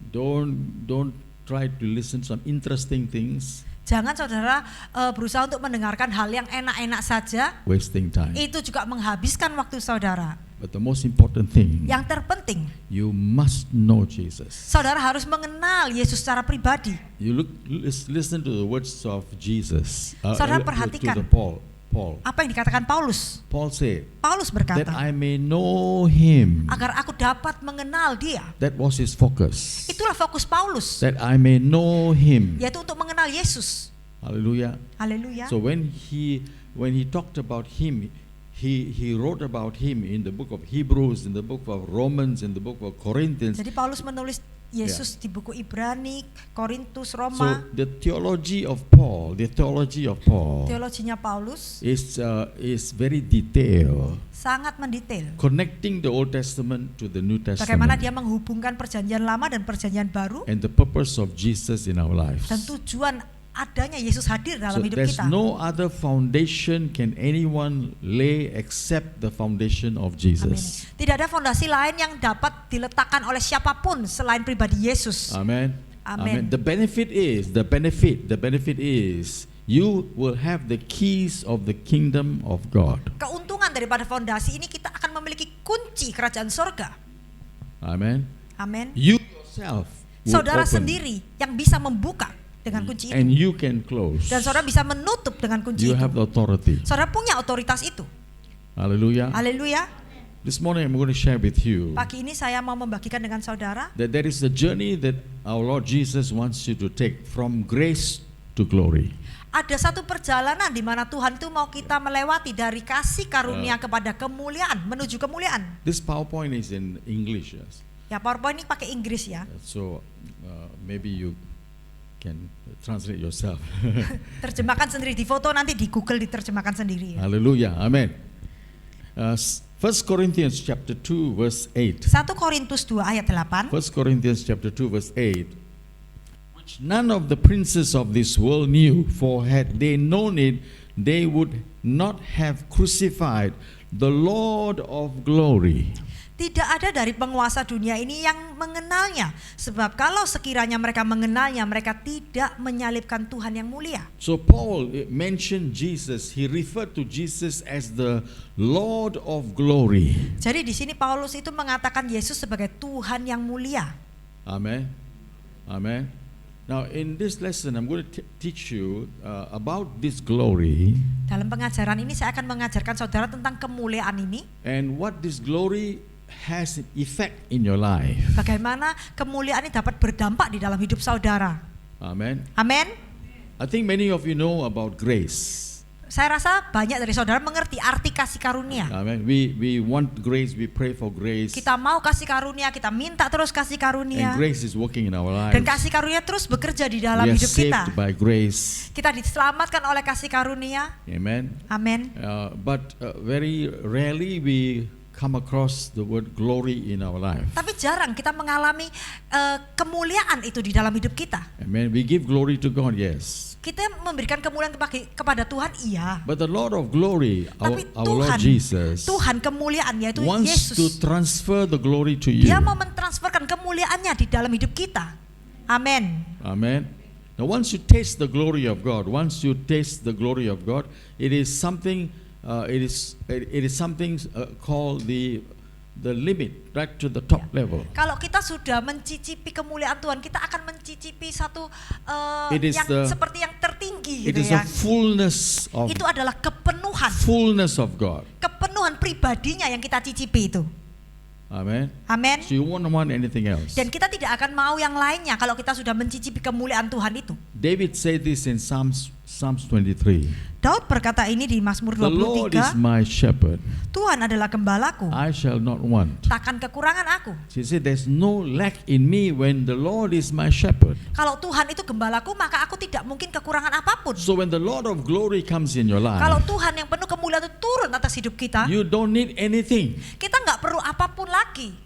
Don't try to listen some interesting things, Jangan saudara berusaha untuk mendengarkan hal yang enak-enak saja, wasting time. itu juga menghabiskan waktu saudara. But the most important thing, Yang terpenting, you must know Jesus. saudara harus mengenal Yesus secara pribadi. You listen to the words of Jesus. Saudara To perhatikan. the Paul. Apa yang dikatakan Paulus? Paul said, Paulus that berkata, I may know Him. agar aku dapat mengenal Dia. That was his focus. Itulah fokus Paulus, That I may know Him. yaitu untuk mengenal Yesus. Hallelujah. Haleluya. So when he talked about Him, he wrote about Him in the book of Hebrews, in the book of Romans, in the book of Corinthians. Jadi Paulus menulis Yesus di buku Ibrani, Korintus, So Roma. the theology of Paul Teologinya Paulus is very detailed, sangat mendetail. connecting the Old Testament to the New Bagaimana Testament dia menghubungkan perjanjian lama dan perjanjian baru, and the purpose of Jesus in our lives. dan tujuan adanya Yesus hadir dalam So hidup there's kita. no other foundation can anyone lay except the foundation of Amin. Jesus. Tidak ada fondasi lain yang dapat diletakkan oleh siapapun selain pribadi Yesus. Amen. Amen. The benefit is you will have the keys of the kingdom of God. Keuntungan daripada fondasi ini, kita akan memiliki kunci kerajaan sorga. Amen. Amin. You yourself will Saudara open. sendiri yang bisa membuka dengan kunci and itu. you can close. Dan saudara bisa menutup dengan kunci You itu. have the authority. Saudara punya otoritas itu. Hallelujah. Haleluya. This morning I'm going to share with you Pagi ini saya mau membagikan dengan saudara, that there is a journey that our Lord Jesus wants you to take from grace to glory. ada satu perjalanan di mana Tuhan itu mau kita melewati dari kasih karunia kepada kemuliaan, menuju kemuliaan. This PowerPoint is in English, yes. Ya, PowerPoint ini pakai Inggris ya. So maybe you can translate yourself. Terjemahkan sendiri di foto, nanti di Google diterjemahkan sendiri ya. Hallelujah. Amen. 1 Corinthians chapter 2 verse 8. 1 Korintus 2 ayat 8. 1 Corinthians chapter 2 verse 8. Which none of the princes of this world knew, for had they known it, they would not have crucified the Lord of glory. Tidak ada dari penguasa dunia ini yang mengenalnya. Sebab kalau sekiranya mereka mengenalnya, mereka tidak menyalibkan Tuhan yang mulia. So Paul mentioned Jesus. He referred to Jesus as the Lord of glory. Jadi di sini Paulus itu mengatakan Yesus sebagai Tuhan yang mulia. Amen. Amen. Now in this lesson I'm going to teach you about this glory Dalam pengajaran ini saya akan mengajarkan saudara tentang kemuliaan ini. and what this glory has an effect in your life. Bagaimana kemuliaan ini dapat berdampak di dalam hidup saudara. Amen. Amin. I think many of you know about grace. Saya rasa banyak dari saudara mengerti arti kasih karunia. Amen. We want grace, we pray for grace. Kita mau kasih karunia, kita minta terus kasih karunia. And grace is working in our lives. Dan kasih karunia terus bekerja di dalam We are hidup kita. saved by grace. Kita diselamatkan oleh kasih karunia. Amen. Amin. But very rarely we come across the word glory in our life. Tapi jarang kita mengalami kemuliaan itu di dalam hidup kita. Amen. We give glory to God, yes. Kita memberikan kemuliaan kepada Tuhan, iya. But the Lord of glory, Tapi our Lord Jesus, Tuhan kemuliaan yaitu wants to Yesus. transfer the glory to you. Dia mau mentransferkan kemuliaannya di dalam hidup kita. Amin. Amen. Now once you taste the glory of God, it is something called the limit, right to the top level. Kalau kita sudah mencicipi kemuliaan Tuhan, kita akan mencicipi satu It is yang the- seperti yang tertinggi It gitu is ya. a fullness Itu adalah kepenuhan, of God. kepenuhan pribadinya yang kita cicipi itu. Amen. Amin. So you won't want anything else. Dan kita tidak akan mau yang lainnya kalau kita sudah mencicipi kemuliaan Tuhan itu. David said this in Psalms 23. Daud berkata ini di Mazmur The Lord is 23, my shepherd. Tuhan adalah gembalaku, I shall not want. takkan kekurangan aku. She said there's no lack in me when the Lord is my shepherd. Kalau Tuhan itu gembalaku, maka aku tidak mungkin kekurangan apapun. So when the Lord of glory comes in your Kalau life, Tuhan yang penuh kemuliaan itu turun atas hidup kita, you don't need anything kita nggak perlu apapun lagi.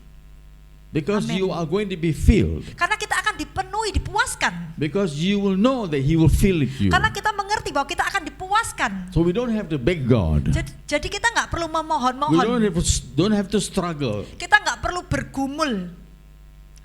because Amen. you are going to be filled. Karena kita akan dipenuhi, dipuaskan. Because you will know that He will fill it you. Karena kita mengerti bahwa kita akan dipuaskan. So we don't have to beg God. Jadi kita nggak perlu We memohon-mohon. don't have to struggle. Kita nggak perlu bergumul.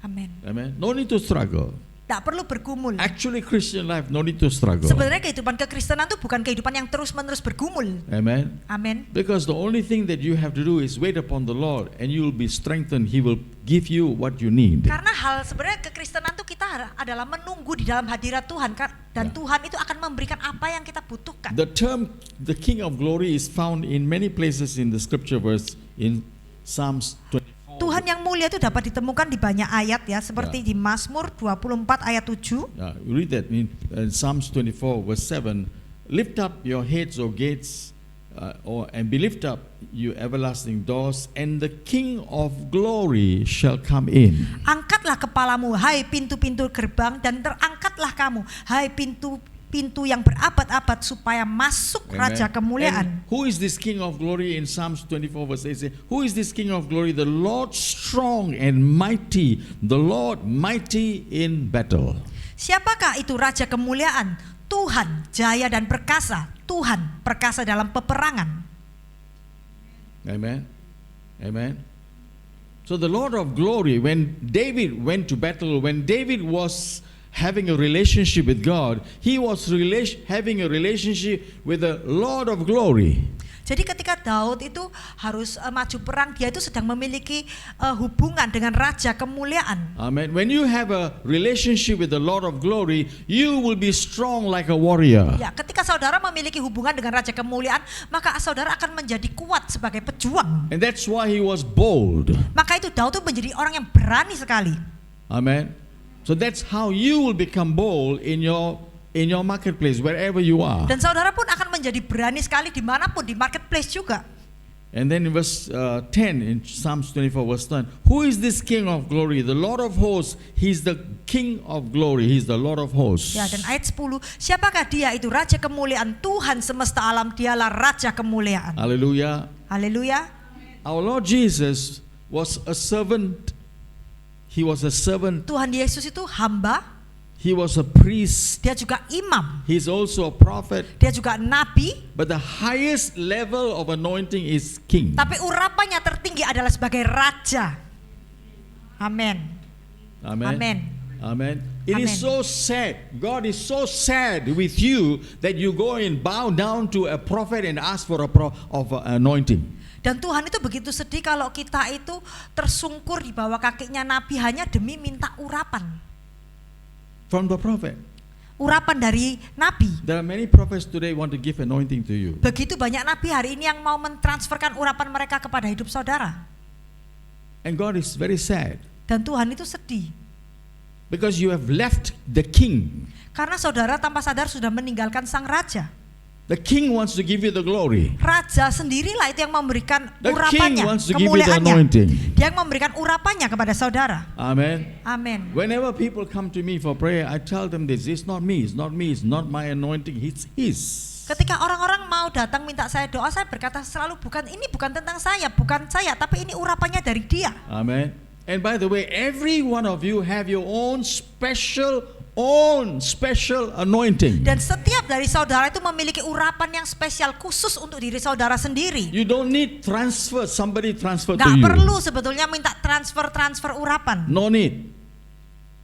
Amin. Amen. No need to struggle. Nggak perlu bergumul. Actually, Christian life no need to struggle. Sebenarnya kehidupan kekristenan itu bukan kehidupan yang terus-menerus bergumul. Amen. Amin. Because the only thing that you have to do is wait upon the Lord, and you will be strengthened. He will give you what you need. Karena hal sebenarnya kekristenan itu kita adalah menunggu di dalam hadirat Tuhan, dan Ya. Tuhan itu akan memberikan apa yang kita butuhkan. The term the King of Glory is found in many places in the scripture verse in Psalms 24. Tuhan yang mulia itu dapat ditemukan di banyak ayat ya, seperti di Mazmur 24 ayat 7. We read that in Psalms 24 verse 7. Lift up your heads, O gates, and be lift up, you everlasting doors, and the King of Glory shall come in. Angkatlah kepalamu, hai pintu-pintu gerbang, dan terangkatlah kamu, hai pintu-pintu yang berabad-abad, supaya masuk Amen. Raja kemuliaan. And who is this King of Glory in Psalms 24 verse 8? Who is this King of Glory? The Lord strong and mighty, the Lord mighty in battle. Siapakah itu Raja kemuliaan? Tuhan jaya dan perkasa, Tuhan perkasa dalam peperangan. Amen. Amen. So the Lord of Glory, when David went to battle, when David was having a relationship with God, he was having a relationship with the Lord of Glory. Jadi ketika Daud itu harus maju perang, dia itu sedang memiliki hubungan dengan Raja Kemuliaan. Amen. When you have a relationship with the Lord of Glory, you will be strong like a warrior. Ya, ketika saudara memiliki hubungan dengan Raja Kemuliaan, maka saudara akan menjadi kuat sebagai pejuang. And that's why he was bold. Maka itu Daud itu menjadi orang yang berani sekali. Amen. So that's how you will become bold in your marketplace, wherever you are. Dan saudara pun akan menjadi berani sekali dimanapun, di marketplace juga. And then in verse 10 in Psalms 24 verse 10, who is this King of glory? The Lord of hosts. He's the King of glory. He's the Lord of hosts. Ya, dan ayat 10, siapakah dia itu? Raja kemuliaan, Tuhan semesta alam, dialah Raja kemuliaan. Hallelujah. Haleluya. Our Lord Jesus was a servant. He was a servant. Tuhan Yesus itu hamba, He was a priest. dia juga imam, He's also a prophet. dia juga nabi, But the highest level of anointing is king. tapi urapannya tertinggi adalah sebagai raja. Amin. Amen. Amen. Amen. It is Amen. so sad. God is so sad with you that you go and bow down to a prophet and ask for anointing. Dan Tuhan itu begitu sedih kalau kita itu tersungkur di bawah kakinya nabi hanya demi minta urapan. From the prophet. Urapan dari nabi. There are many prophets today want to give anointing to you. Begitu banyak nabi hari ini yang mau mentransferkan urapan mereka kepada hidup saudara. And God is very sad. Dan Tuhan itu sedih. Because you have left the king. Karena saudara tanpa sadar sudah meninggalkan sang raja. The king wants to give you the glory. Raja sendirilah itu yang memberikan The king urapannya, wants to give you the kemuliaannya. anointing. Dia yang memberikan urapannya kepada saudara. Amen. Amin. Whenever people come to me for prayer, I tell them this: it's not me, it's not me, it's not my anointing, it's His. Ketika orang-orang mau datang minta saya doa, saya berkata selalu ini bukan tentang saya, bukan saya, tapi ini urapannya dari Dia. Amen. And by the way, every one of you have your own special anointing. Dan setiap dari saudara itu memiliki urapan yang spesial khusus untuk diri saudara sendiri. You don't need somebody transfer to Gak you. perlu sebetulnya minta transfer urapan. No need.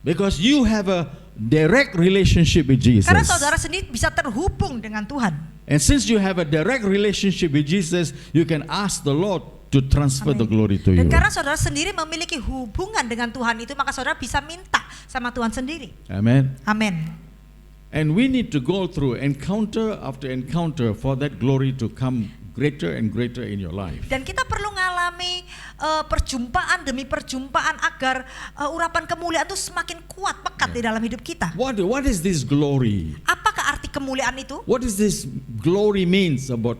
Because you have a direct relationship with Jesus. Karena saudara sendiri bisa terhubung dengan Tuhan. And since you have a direct relationship with Jesus, you can ask the Lord to transfer the glory to Dan you. karena saudara sendiri memiliki hubungan dengan Tuhan itu, maka saudara bisa minta sama Tuhan sendiri. Amen. Amin. And we need to go through encounter after encounter for that glory to come greater and greater in your life. Dan kita perlu mengalami perjumpaan demi perjumpaan agar urapan kemuliaan itu semakin kuat, pekat di dalam hidup kita. What is this glory? Apakah arti kemuliaan itu? What is this glory means about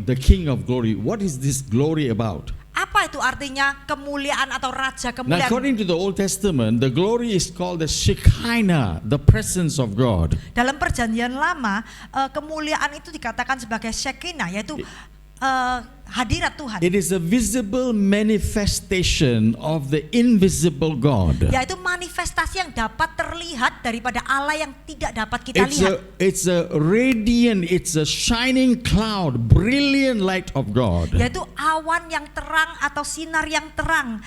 the King of glory? What is this glory about? Apa itu artinya kemuliaan atau raja Now, kemuliaan? according to the Old Testament, the glory is called the Shekinah, the presence of God. Dalam perjanjian lama, kemuliaan itu dikatakan sebagai Shekinah, yaitu hadirat Tuhan. It is a visible manifestation of the invisible God. Yaitu manifestasi yang dapat terlihat daripada Allah yang tidak dapat kita lihat. It's a radiant, it's a shining cloud, brilliant light of God. Yaitu awan yang terang atau sinar yang terang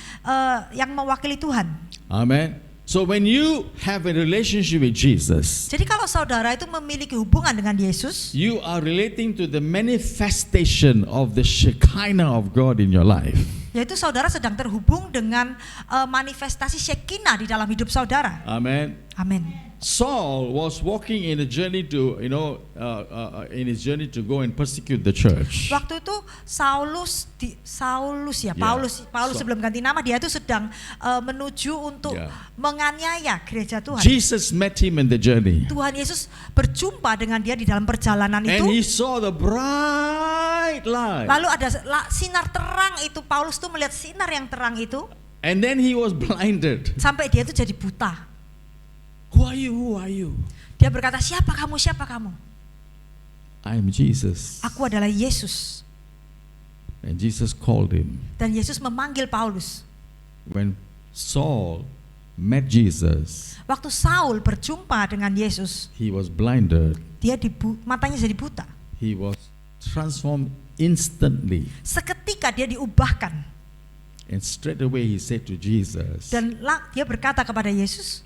yang mewakili Tuhan. Amen. So when you have a relationship with Jesus, Jadi kalau saudara itu memiliki hubungan dengan Yesus, you are relating to the manifestation of the Shekinah of God in your life. yaitu saudara sedang terhubung dengan manifestasi Shekinah di dalam hidup saudara. Amen. Amin. Saul was walking in a journey to, in his journey to go and persecute the church. Waktu itu Paulus sebelum ganti nama, dia itu sedang menuju untuk menganiaya gereja Tuhan. Jesus met him in the journey. Tuhan Yesus berjumpa dengan dia di dalam perjalanan And itu. he saw the bright light. Lalu ada sinar terang itu, Paulus tuh melihat sinar yang terang itu, And then he was blinded. sampai dia itu jadi buta. Who are you? Who are you? Dia berkata, siapa kamu? Siapa kamu? I am Jesus. Aku adalah Yesus. And Jesus called him. Dan Yesus memanggil Paulus. When Saul met Jesus, Waktu Saul berjumpa dengan Yesus, he was blinded. dia matanya jadi buta. He was transformed instantly. Seketika dia diubahkan. And straight away he said to Jesus, Dan dia berkata kepada Yesus,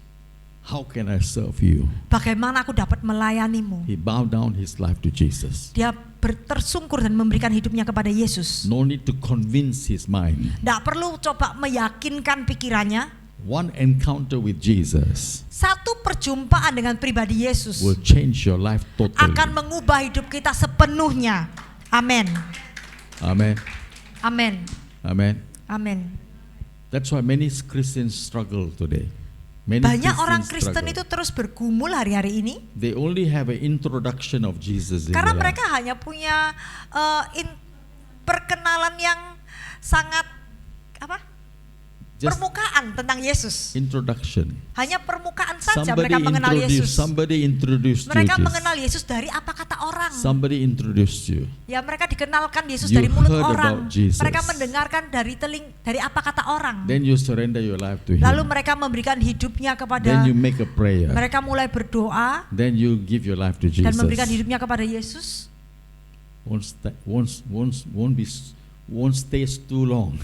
how can I serve you? Bagaimana aku dapat melayanimu? He bowed down his life to Jesus. Dia tersungkur dan memberikan hidupnya kepada Yesus. No need to convince his mind. Tidak perlu coba meyakinkan pikirannya. One encounter with Jesus Satu perjumpaan dengan pribadi Yesus will change your life totally. akan mengubah hidup kita sepenuhnya. Amin. Amen. Amin. Amen. Amin. That's why many Christians struggle today. Many Banyak orang Christians Kristen struggle. itu terus bergumul hari-hari ini They only have an introduction of Jesus in karena their mereka life. hanya punya perkenalan yang sangat Just permukaan tentang Yesus. introduction. Hanya permukaan saja mereka mengenal Yesus. Somebody introduced Mereka you. mengenal Yesus dari apa kata orang. Somebody introduced you. Ya, mereka dikenalkan Yesus You dari mulut heard orang. about Jesus. Mereka mendengarkan dari apa kata orang. Then you surrender your life to Lalu Him. mereka memberikan hidupnya kepada, Then you make a prayer. mereka mulai berdoa Then you give your life to dan Jesus. memberikan hidupnya kepada Yesus. Won't stay too long.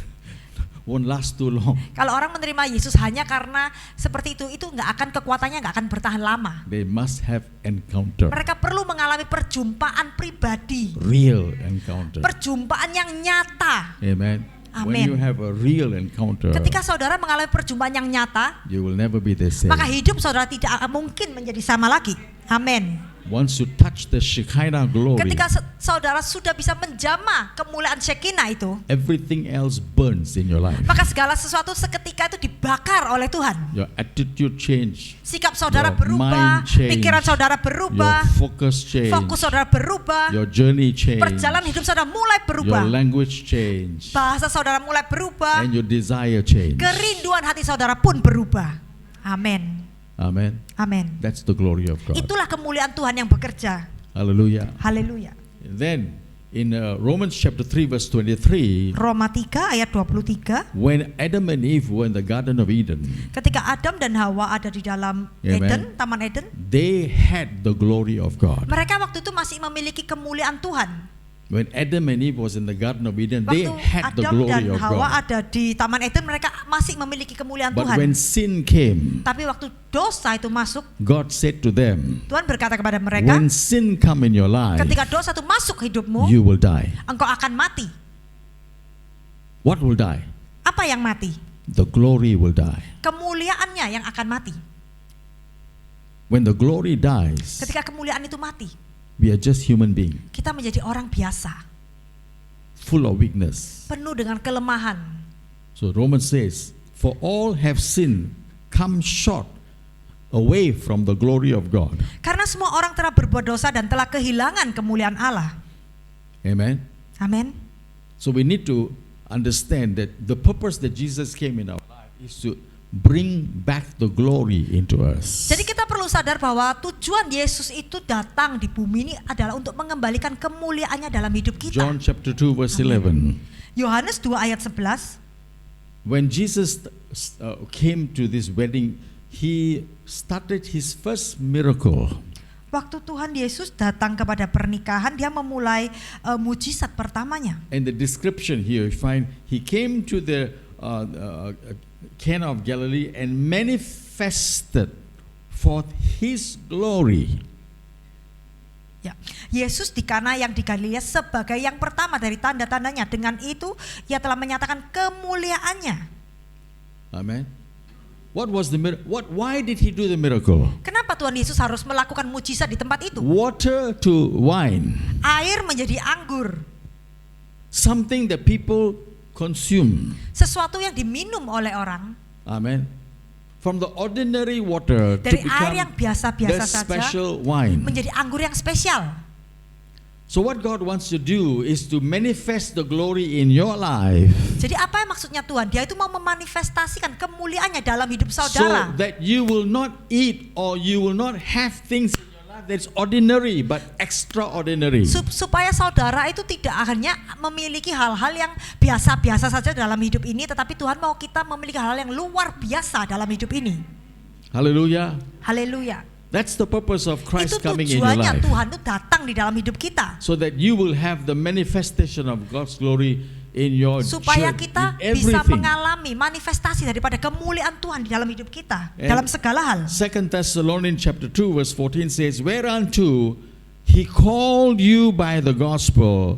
Won't last too long. Kalau orang menerima Yesus hanya karena seperti itu nggak akan, kekuatannya nggak akan bertahan lama. They must have encounter. Mereka perlu mengalami perjumpaan pribadi, Real encounter. perjumpaan yang nyata. Amen. When Amen. you have a real encounter, Ketika saudara mengalami perjumpaan yang nyata, you will never be the same. maka hidup saudara tidak mungkin menjadi sama lagi. Amin. Once you touch the Shekinah glory, Ketika saudara sudah bisa menjamah kemuliaan Shekinah itu, everything else burns in your life. maka segala sesuatu seketika itu dibakar oleh Tuhan. Your attitude change, Sikap saudara Your berubah, mind change. pikiran saudara your berubah, focus change, fokus saudara berubah, your journey change, perjalanan hidup saudara mulai your berubah, language change, bahasa saudara mulai berubah, and your desire change. kerinduan hati saudara pun berubah. Amin. Amen. Amin. That's the glory of God. Itulah kemuliaan Tuhan yang bekerja. Hallelujah. Haleluya. Then in Romans chapter 3 verse 23, Roma 3 ayat 23, when Adam and Eve were in the Garden of Eden, ketika Adam dan Hawa ada di dalam Amen. Eden, Taman Eden, they had the glory of God. mereka waktu itu masih memiliki kemuliaan Tuhan. When Adam and Eve was in the Garden of Eden, they Waktu had the Adam glory dan of Hawa God. ada di Taman Eden, mereka masih memiliki kemuliaan But Tuhan. when sin came, Tapi waktu dosa itu masuk, God said to them, Tuhan berkata kepada mereka, when sin come in your life, ketika dosa itu masuk hidupmu, you will die. engkau akan mati. What will die? Apa yang mati? The glory will die. Kemuliaannya yang akan mati. When the glory dies, Ketika kemuliaan itu mati, we are just human being, kita menjadi orang biasa, full of weakness. penuh dengan kelemahan. So Romans says, for all have sinned, come short away from the glory of God. Karena semua orang telah berbuat dosa dan telah kehilangan kemuliaan Allah. Amen. Amin. So we need to understand that the purpose that Jesus came in our life is to bring back the glory into us. Jadi kita perlu sadar bahwa tujuan Yesus itu datang di bumi ini adalah untuk mengembalikan kemuliaannya dalam hidup kita. John chapter 2 verse 11. Yohanes 2 ayat 11. When Jesus came to this wedding, he started his first miracle. Waktu Tuhan Yesus datang kepada pernikahan, dia memulai mujizat pertamanya. And the description here you find he came to the Cana of Galilee and manifested forth his glory. Ya, Yesus di Kana yang di Galilea sebagai yang pertama dari tanda-tandanya. Dengan itu ia telah menyatakan kemuliaannya. Amen. What was the miracle? Why did he do the miracle? Kenapa Tuhan Yesus harus melakukan mujizat di tempat itu? Water to wine. Air menjadi anggur. Something that people consume. Sesuatu yang diminum oleh orang. Amen. From the ordinary water Dari to air yang become biasa-biasa the saja special wine. menjadi anggur yang spesial. So what God wants to do is to manifest the glory in your life, Jadi apa yang maksudnya Tuhan? Dia itu mau memanifestasikan kemuliaannya dalam hidup so saudara. that you will not eat or you will not have things in your life that's ordinary but extraordinary. Supaya saudara itu tidak hanya memiliki hal-hal yang biasa-biasa saja dalam hidup ini, tetapi Tuhan mau kita memiliki hal yang luar biasa dalam hidup ini. Hallelujah. Haleluya. That's the purpose of Christ Itu coming in your tujuannya life. Tuhan itu datang di dalam hidup kita. So that you will have the manifestation of God's glory in your supaya journey, kita in bisa everything. mengalami manifestasi daripada kemuliaan Tuhan di dalam hidup kita, And dalam segala hal. 2 Thessalonians chapter 2 verse 14 says, whereunto he called you by the gospel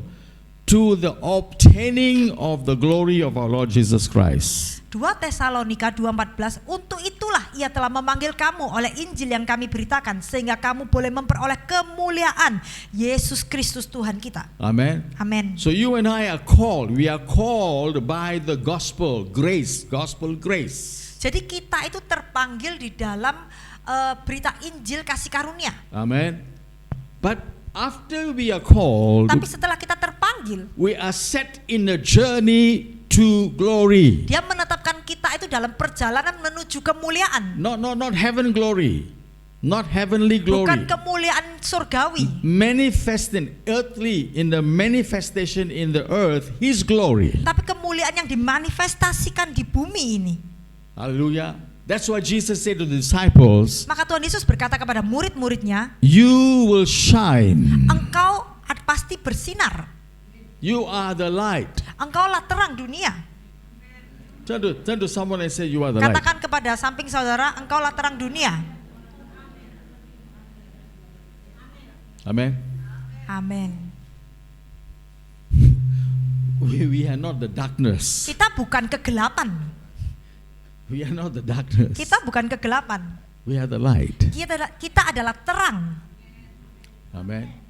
to the obtaining of the glory of our Lord Jesus Christ. 2 Tesalonika 2:14, untuk itulah ia telah memanggil kamu oleh Injil yang kami beritakan, sehingga kamu boleh memperoleh kemuliaan Yesus Kristus Tuhan kita. Amen. Amin. So you and I are called. We are called by the gospel, grace, gospel grace. Jadi kita itu terpanggil di dalam berita Injil kasih karunia. Amen. But after we are called, Tapi setelah kita terpanggil, we are set in a journey to glory. Dia menetapkan kita itu dalam perjalanan menuju kemuliaan. Not heaven glory. Not heavenly glory. Bukan kemuliaan surgawi. Manifesting earthly, in the manifestation in the earth, his glory. Tapi kemuliaan yang dimanifestasikan di bumi ini. Hallelujah. That's why Jesus said to the disciples, Maka Tuhan Yesus berkata kepada murid-muridnya, you will shine. engkau pasti bersinar. You are the light. Engkaulah terang dunia. Turn to someone and say, you are the light. Katakan kepada samping saudara, engkaulah terang dunia. Amen. Amin. We are not the darkness. Kita bukan kegelapan. We are not the darkness. Kita bukan kegelapan. We are the light. Kita adalah terang. Amen.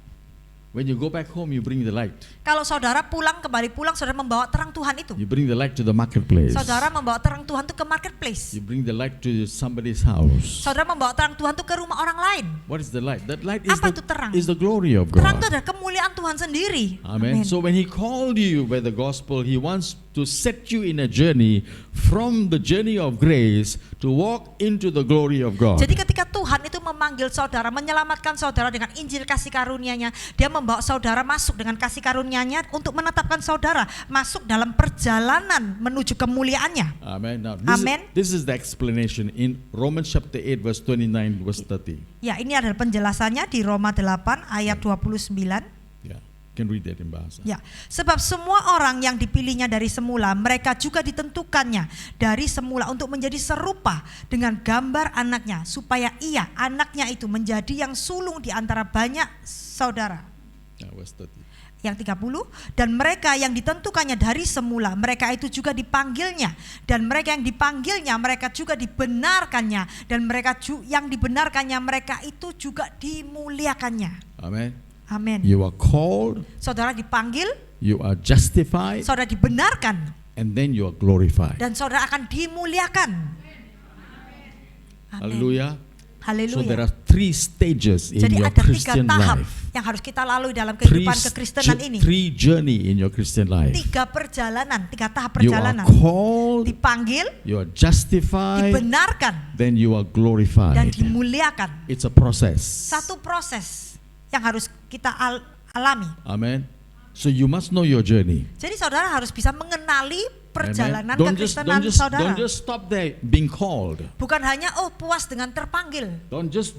When you go back home, you bring the light. Kalau saudara kembali pulang, saudara membawa terang Tuhan itu. You bring the light to the marketplace. Saudara membawa terang Tuhan itu ke marketplace. You bring the light to somebody's house. Saudara membawa terang Tuhan itu ke rumah orang lain. What is the light? That light is Apa itu terang? is the glory of Terang itu God. adalah kemuliaan Tuhan sendiri. Amen. So when he called you by the gospel, he wants to set you in a journey from the journey of grace to walk into the glory of God. Jadi ketika Tuhan itu memanggil saudara, menyelamatkan saudara dengan Injil kasih karunia-Nya, Dia membawa saudara masuk dengan kasih karunia-Nya untuk menetapkan saudara masuk dalam perjalanan menuju kemuliaannya. Amen. Now Amen. this is the explanation in Romans chapter 8 verse 29 verse 30. Ya, ini adalah penjelasannya di Roma 8 ayat 29. Yeah. Can read that in bahasa. Ya, sebab semua orang yang dipilihnya dari semula, mereka juga ditentukannya dari semula untuk menjadi serupa dengan gambar anaknya, supaya ia, anaknya itu menjadi yang sulung di antara banyak saudara. Yeah, verse 30. Yang 30, dan mereka yang ditentukannya dari semula, mereka itu juga dipanggilnya, dan mereka yang dipanggilnya, mereka juga dibenarkannya, dan mereka yang dibenarkannya, mereka itu juga dimuliakannya. Amen. Amin. You are called, Saudara dipanggil, you are justified, saudara dibenarkan, and then you are glorified. dan saudara akan dimuliakan. Amin. Hallelujah. So there Haleluya. are 3 stages in Jadi your ada 3 Christian tahap life. yang harus kita lalui dalam kehidupan kekristenan ini. 3 journey in your Christian life. 3 perjalanan, 3 tahap You are perjalanan. called, Dipanggil, you are justified, dibenarkan, then you are dan glorified. dimuliakan. It's a process. Satu proses yang harus kita alami. Amen. So you must know your journey. Jadi saudara harus bisa mengenali perjalanan Amen. kekristenan saudara. Don't just stop there being called. Bukan hanya puas dengan terpanggil, Don't just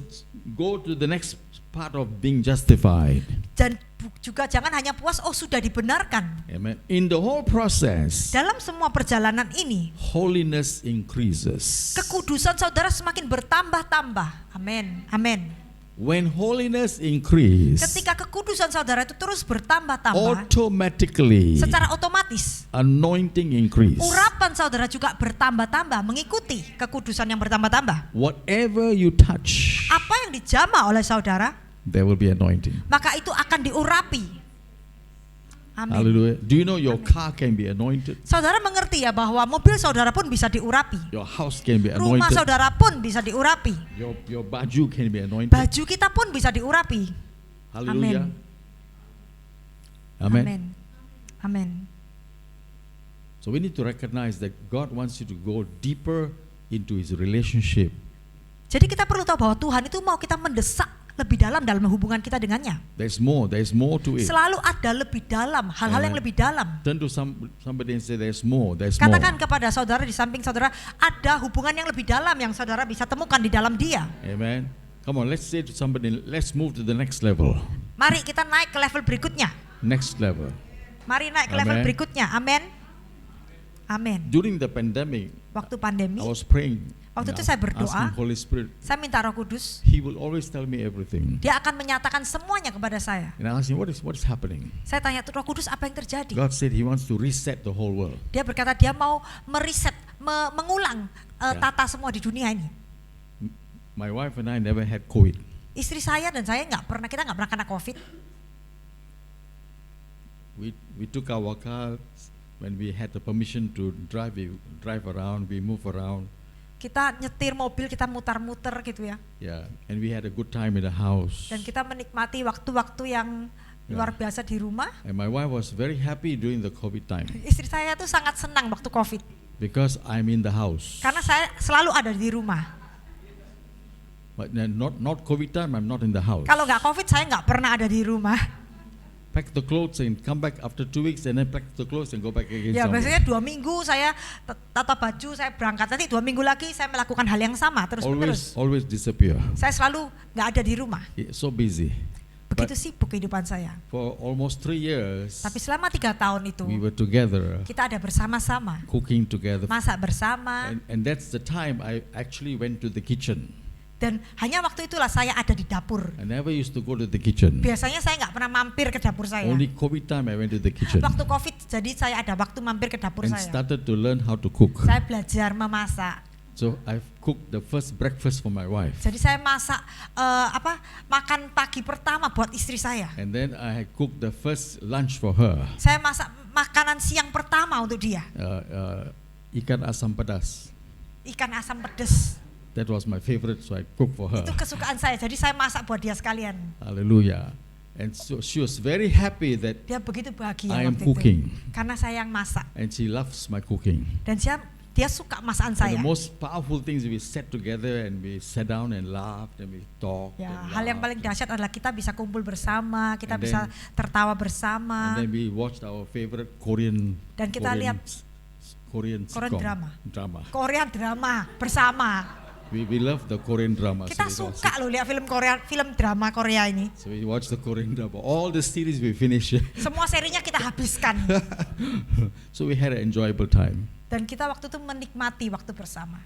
go to the next part of being justified. dan juga jangan hanya puas sudah dibenarkan. Amen. In the whole process, Dalam semua perjalanan ini, holiness increases. kekudusan saudara semakin bertambah-tambah. Amin. Amin. When holiness increase, Ketika kekudusan saudara itu terus bertambah-tambah, automatically secara otomatis anointing increase. urapan saudara juga bertambah-tambah mengikuti kekudusan yang bertambah-tambah. Whatever you touch, Apa yang dijamah oleh saudara, there will be anointing. maka itu akan diurapi. Amin. Hallelujah. Do you know your car can be anointed? Saudara mengerti ya bahwa mobil saudara pun bisa diurapi. Your house can be Rumah anointed. saudara pun bisa diurapi. Your baju can be anointed. Baju kita pun bisa diurapi. Hallelujah. Amin. Amen. Amin. So we need to recognize that God wants you to go deeper into his relationship. Jadi kita perlu tahu bahwa Tuhan itu mau kita mendesak lebih dalam hubungan kita dengannya. There's more to it. Selalu ada lebih dalam, hal-hal yang Amen. lebih dalam. Turn to somebody and say there's more. Katakan kepada saudara di samping saudara, ada hubungan yang lebih dalam yang saudara bisa temukan di dalam Dia. Amen. Come on, let's say to somebody, let's move to the next level. Mari kita naik ke level berikutnya. Next level. Mari naik ke level Amen. berikutnya. Amin. Amin. During the pandemic, Waktu pandemi, I was praying. Waktu and itu saya berdoa. asking Holy Spirit. saya minta Roh Kudus, He will always tell me everything. Dia akan menyatakan semuanya kepada saya. And I asked him, what is happening? Saya tanya, Roh Kudus, apa yang terjadi? God said He wants to reset the whole world. Dia berkata dia mau meriset, mengulang Ya. tata semua di dunia ini. My wife and I never had COVID. Istri saya dan saya kita nggak pernah kena COVID. We took our car when we had the permission to drive. We drive around, we move around. Kita nyetir mobil, kita mutar-muter gitu ya. Yeah, and we had a good time in the house. Dan kita menikmati waktu-waktu yang luar biasa di rumah. And my wife was very happy during the COVID time Istri saya tuh sangat senang waktu COVID. because I'm in the house. Karena saya selalu ada di rumah. But then not COVID time, I'm not in the house. Kalau nggak COVID, saya nggak pernah ada di rumah. Pack the clothes and come back after 2 weeks, and then pack the clothes and go back again. Ya somewhere. biasanya 2 minggu saya tata baju, saya berangkat, nanti 2 minggu lagi saya melakukan hal yang sama terus-menerus. Always disappear. Saya selalu nggak ada di rumah. Yeah, so busy. Begitu sibuk kehidupan saya. For almost 3 years, Tapi selama 3 tahun itu we were together, kita ada bersama-sama, cooking together. masak bersama, And that's the time I actually went to the kitchen. dan hanya waktu itulah saya ada di dapur. I never used to go to the kitchen. Biasanya saya nggak pernah mampir ke dapur saya. Only COVID time I went to the kitchen Waktu COVID, jadi saya ada waktu mampir ke dapur and saya. started to learn how to cook. Saya belajar memasak. So I've cooked the first breakfast for my wife. Jadi saya masak makan pagi pertama buat istri saya. And then I had cooked the first lunch for her. Saya masak makanan siang pertama untuk dia. Ikan asam pedas. Ikan asam pedas. That was my favorite, so I cooked for her. Itu kesukaan saya. Jadi saya masak buat dia sekalian. Hallelujah. And so she was very happy that Dia begitu bahagia I am waktu cooking. itu. Karena saya yang masak. and she loves my cooking. Dan dia suka masakan And saya. the most powerful things, we sat together and we sat down and laughed and we talked. Ya, and hal yang laughed. paling dahsyat adalah kita bisa kumpul bersama, kita And bisa then- tertawa bersama. And then we watched our favorite Korean. Dan kita lihat Korean Korean sitcom. drama. Korean drama bersama. We love the Korean drama. Kita so, we watched suka loh lihat film drama Korea ini. so we watched the Korean drama. All the series we finished. Semua serinya kita habiskan. So we had an enjoyable time. Dan kita waktu itu menikmati waktu bersama.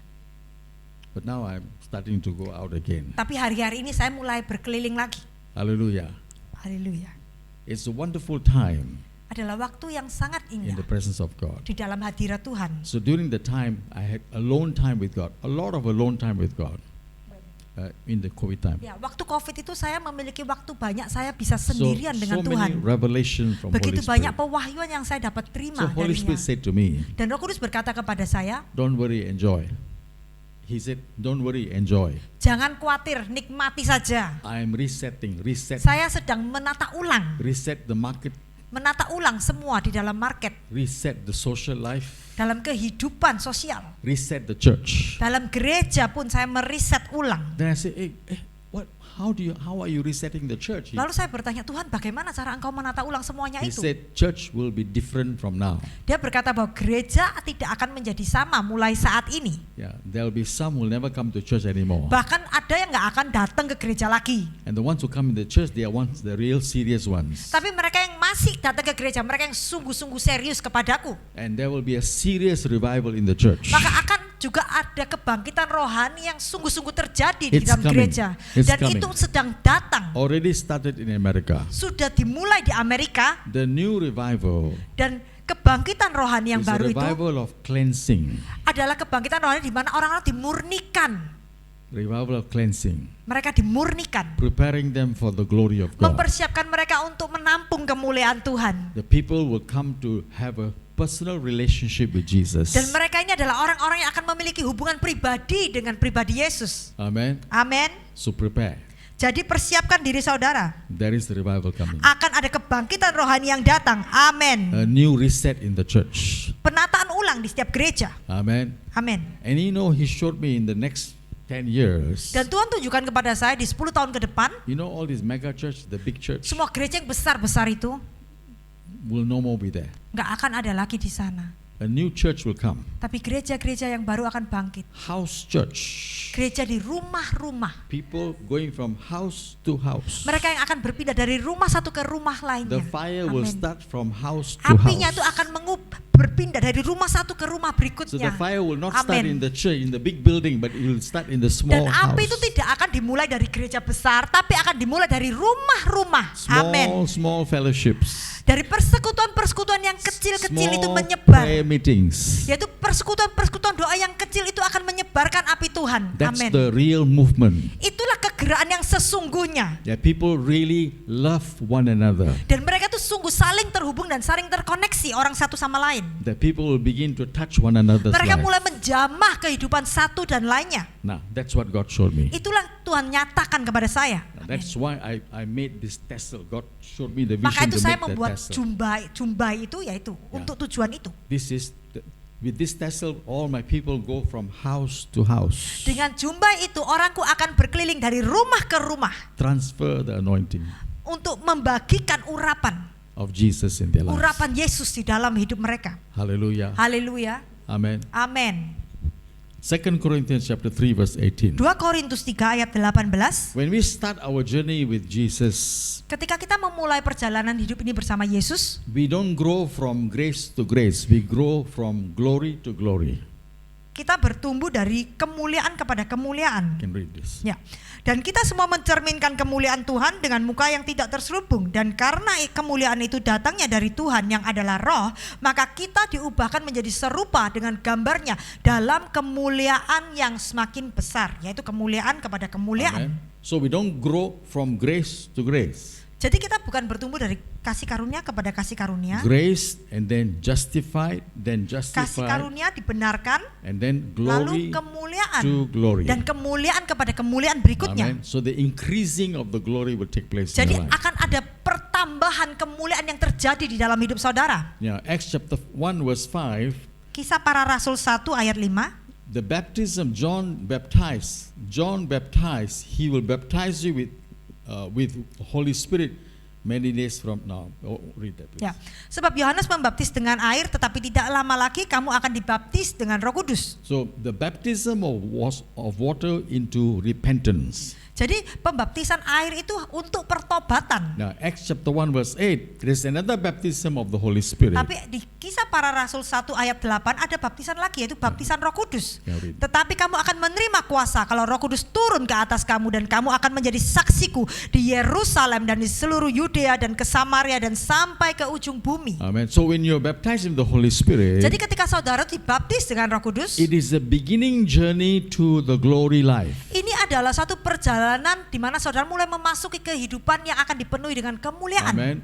But now I'm starting to go out again. Tapi hari-hari ini saya mulai berkeliling lagi. Hallelujah. Haleluya. It's a wonderful time Adalah waktu yang sangat in indah the presence of God. di dalam hadirat Tuhan. So during the time, I had alone time with God, a lot of alone time with God in the COVID time. Ya, waktu COVID itu saya memiliki waktu banyak, saya bisa So, sendirian dengan so Tuhan. many revelation from Begitu Holy banyak Spirit. pewahyuan yang saya dapat terima So Holy Spirit darinya. said to me, Dan Roh Kudus berkata kepada saya, don't worry, enjoy. He said, don't worry, enjoy. jangan khawatir, nikmati saja. I am reset Saya sedang menata ulang the market, menata ulang semua di dalam market, reset the social life, dalam kehidupan sosial, reset the church. dalam gereja pun saya meriset ulang. Then I said, what? How are you resetting the church? Lalu saya bertanya, Tuhan, bagaimana cara Engkau menata ulang semuanya He itu? said, church will be different from now. Dia berkata bahwa gereja tidak akan menjadi sama mulai saat ini. Yeah, there'll be some who will never come to church anymore. Bahkan ada yang nggak akan datang ke gereja lagi. And the ones who come in the church, they are the real serious ones. Tapi mereka yang masih datang ke gereja, mereka yang sungguh-sungguh serius kepadaku. And there will be a serious revival in the church. Maka akan juga ada kebangkitan rohani yang sungguh-sungguh terjadi di It's dalam coming. gereja. It's Dan coming. itu sedang datang. Already started in America. Sudah dimulai di Amerika, The new revival dan kebangkitan rohani yang is a baru itu revival of cleansing. adalah kebangkitan rohani di mana orang-orang dimurnikan. Revival of cleansing. Mereka dimurnikan. Preparing them for the glory of God. Mempersiapkan mereka untuk menampung kemuliaan Tuhan. The people will come to have a personal relationship with Jesus. Dan mereka ini adalah orang-orang yang akan memiliki hubungan pribadi dengan pribadi Yesus. Amen. Amin. So prepare. Jadi persiapkan diri saudara. There is the revival coming. Akan ada kebangkitan rohani yang datang. Amin. A new reset in the church. Penataan ulang di setiap gereja. Amen. Amin. And he showed me in the next 10 years. Dan Tuhan tunjukkan kepada saya di 10 tahun ke depan, You know all these mega church, the big church, semua gereja yang besar-besar itu will no more be there. nggak akan ada lagi di sana. a new church will come. Tapi gereja-gereja yang baru akan bangkit. House church. Gereja di rumah-rumah. People going from house to house. Mereka yang akan berpindah dari rumah satu ke rumah lainnya. The fire will Amin. start from house to Apinya itu house. akan berpindah dari rumah satu ke rumah So berikutnya. the fire will not start Amin. in the church, in the big building, but it will start in the small Dan api house. itu tidak akan dimulai dari gereja besar, tapi akan dimulai dari rumah-rumah. Amin. Small fellowships. Dari persekutuan-persekutuan yang kecil-kecil itu Small menyebar. prayer meetings. Yaitu persekutuan-persekutuan doa yang kecil itu akan menyebarkan api Tuhan. That's Amin. the real movement. Itulah kegeraan yang sesungguhnya. That people really love one another. Dan mereka tuh sungguh saling terhubung dan saling terkoneksi orang satu sama lain. That people will begin to touch one another's Mereka life. mulai menjamah kehidupan satu dan lainnya. Now, that's what God showed me. Itulah Tuhan nyatakan kepada saya. Now, that's why I made this tassel. God showed me the Maka vision itu to saya make that membuat tassel. jumbai itu yaitu untuk tujuan itu. With this tassel, all my people go from house to house. Dengan jumbai itu orangku akan berkeliling dari rumah ke rumah Transfer the anointing untuk membagikan urapan of Jesus in their lives. urapan Yesus di dalam hidup mereka. Hallelujah. Haleluya. Amen. Amin. 2 Corinthians chapter 3 verse 18. 2 Korintus 3 ayat 18. When we start our journey with Jesus, Ketika kita memulai perjalanan hidup ini bersama Yesus, we don't grow from grace to grace. We grow from glory to glory. kita bertumbuh dari kemuliaan kepada kemuliaan. You can read this. Ya. Dan kita semua mencerminkan kemuliaan Tuhan dengan muka yang tidak terselubung. Dan karena kemuliaan itu datangnya dari Tuhan yang adalah Roh, maka kita diubahkan menjadi serupa dengan gambarnya dalam kemuliaan yang semakin besar, yaitu kemuliaan kepada kemuliaan. Amen. So we don't grow from grace to grace. Jadi kita bukan bertumbuh dari kasih karunia kepada kasih karunia. Grace and then justified, then Kasih justified, karunia dibenarkan, and then lalu glory kemuliaan to glory. dan kemuliaan kepada kemuliaan berikutnya. Amen. So the increasing of the glory will take place in Jadi your life. akan ada pertambahan kemuliaan yang terjadi di dalam hidup saudara. Yeah, Acts chapter 1 verse 5, Kisah Para Rasul 1 ayat 5. the baptism John baptized, he will baptize you with Holy Spirit many days from now. Oh, read that please. Ya, sebab Yohanes membaptis dengan air, tetapi tidak lama lagi kamu akan dibaptis dengan Roh Kudus. So the baptism of water into repentance. Jadi pembaptisan air itu untuk pertobatan. Now Acts chapter 1 verse 8, there is another baptism of the Holy Spirit. Tapi di Kisah Para Rasul 1 ayat 8 ada baptisan lagi, yaitu baptisan Roh Kudus. Ya, read. Tetapi kamu akan menerima kuasa kalau Roh Kudus turun ke atas kamu, dan kamu akan menjadi saksiku di Yerusalem dan di seluruh Yudea dan ke Samaria dan sampai ke ujung bumi. Amen. So when you're baptized in the Holy Spirit, Jadi ketika saudara dibaptis dengan Roh Kudus, it is the beginning journey to the glory life. ini adalah satu perjalanan di mana saudara mulai memasuki kehidupan yang akan dipenuhi dengan kemuliaan. Amen.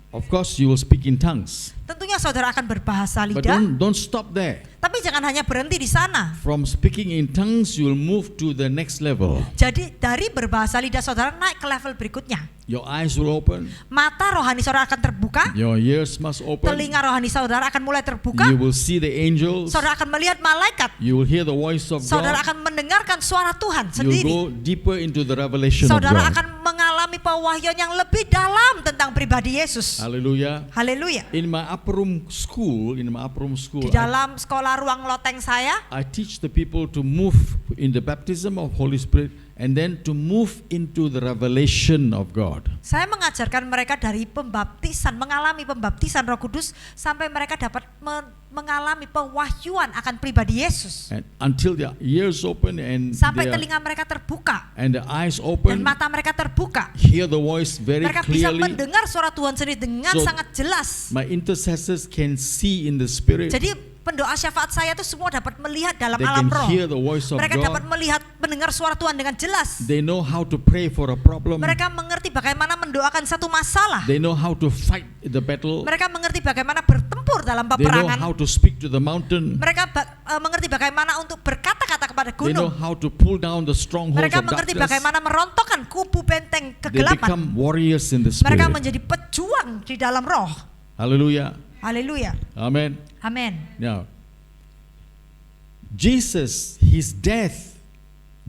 Of course you will speak in tongues, Tentunya saudara akan berbahasa but lidah, don't stop there. tapi jangan hanya berhenti di sana. From speaking in tongues you will move to the next level. Jadi dari berbahasa lidah saudara naik ke level berikutnya. Your eyes will open, Mata rohani saudara akan terbuka, your ears must open, telinga rohani saudara akan mulai terbuka, you will see the angels, saudara akan melihat malaikat, you will hear the voice of saudara God, akan mendengarkan suara Tuhan you will sendiri. go deeper into the revelation of Saudara God. akan mengalami pewahyuan yang lebih dalam tentang pribadi Yesus. Hallelujah. Haleluya. In my upper room school, Di dalam sekolah ruang loteng saya, I teach the people to move in the baptism of Holy Spirit and then to move into the revelation of God. saya mengajarkan mereka dari pembaptisan, mengalami pembaptisan Roh Kudus sampai mereka dapat mengalami pewahyuan akan pribadi Yesus. And until their ears open and Sampai their, telinga mereka terbuka and the eyes dan open, mata mereka terbuka. hear the voice very Mereka bisa clearly. mendengar suara Tuhan sendiri dengan So, sangat jelas. My intercessors can see in the spirit. Jadi pendoa syafaat saya itu semua dapat melihat dalam They alam can roh. hear the voice of Mereka dapat God. mendengar suara Tuhan dengan jelas. They know how to pray for a problem. Mereka mengerti bagaimana mendoakan satu masalah. They know how to fight the battle. Mereka mengerti bagaimana bertempur dalam They know peperangan. how to speak to the mountain. Mereka mengerti bagaimana untuk berkata-kata kepada They know gunung. how to pull down the strongholds Mereka of mengerti darkness. bagaimana merontokkan kubu benteng They kegelapan. become warriors in the Mereka spirit. menjadi pejuang di dalam roh. Hallelujah. Haleluya. Amen. Amin. Now, Jesus, his death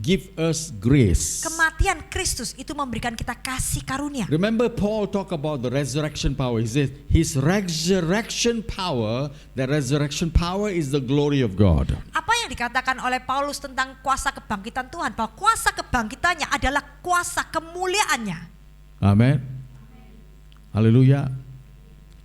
give us grace. Kematian Kristus itu memberikan kita kasih karunia. Remember Paul talk about the resurrection power. He says his resurrection power, the resurrection power is the glory of God. Apa yang dikatakan oleh Paulus tentang kuasa kebangkitan Tuhan? Bahwa kuasa kebangkitannya adalah kuasa kemuliaannya. Amen. Hallelujah.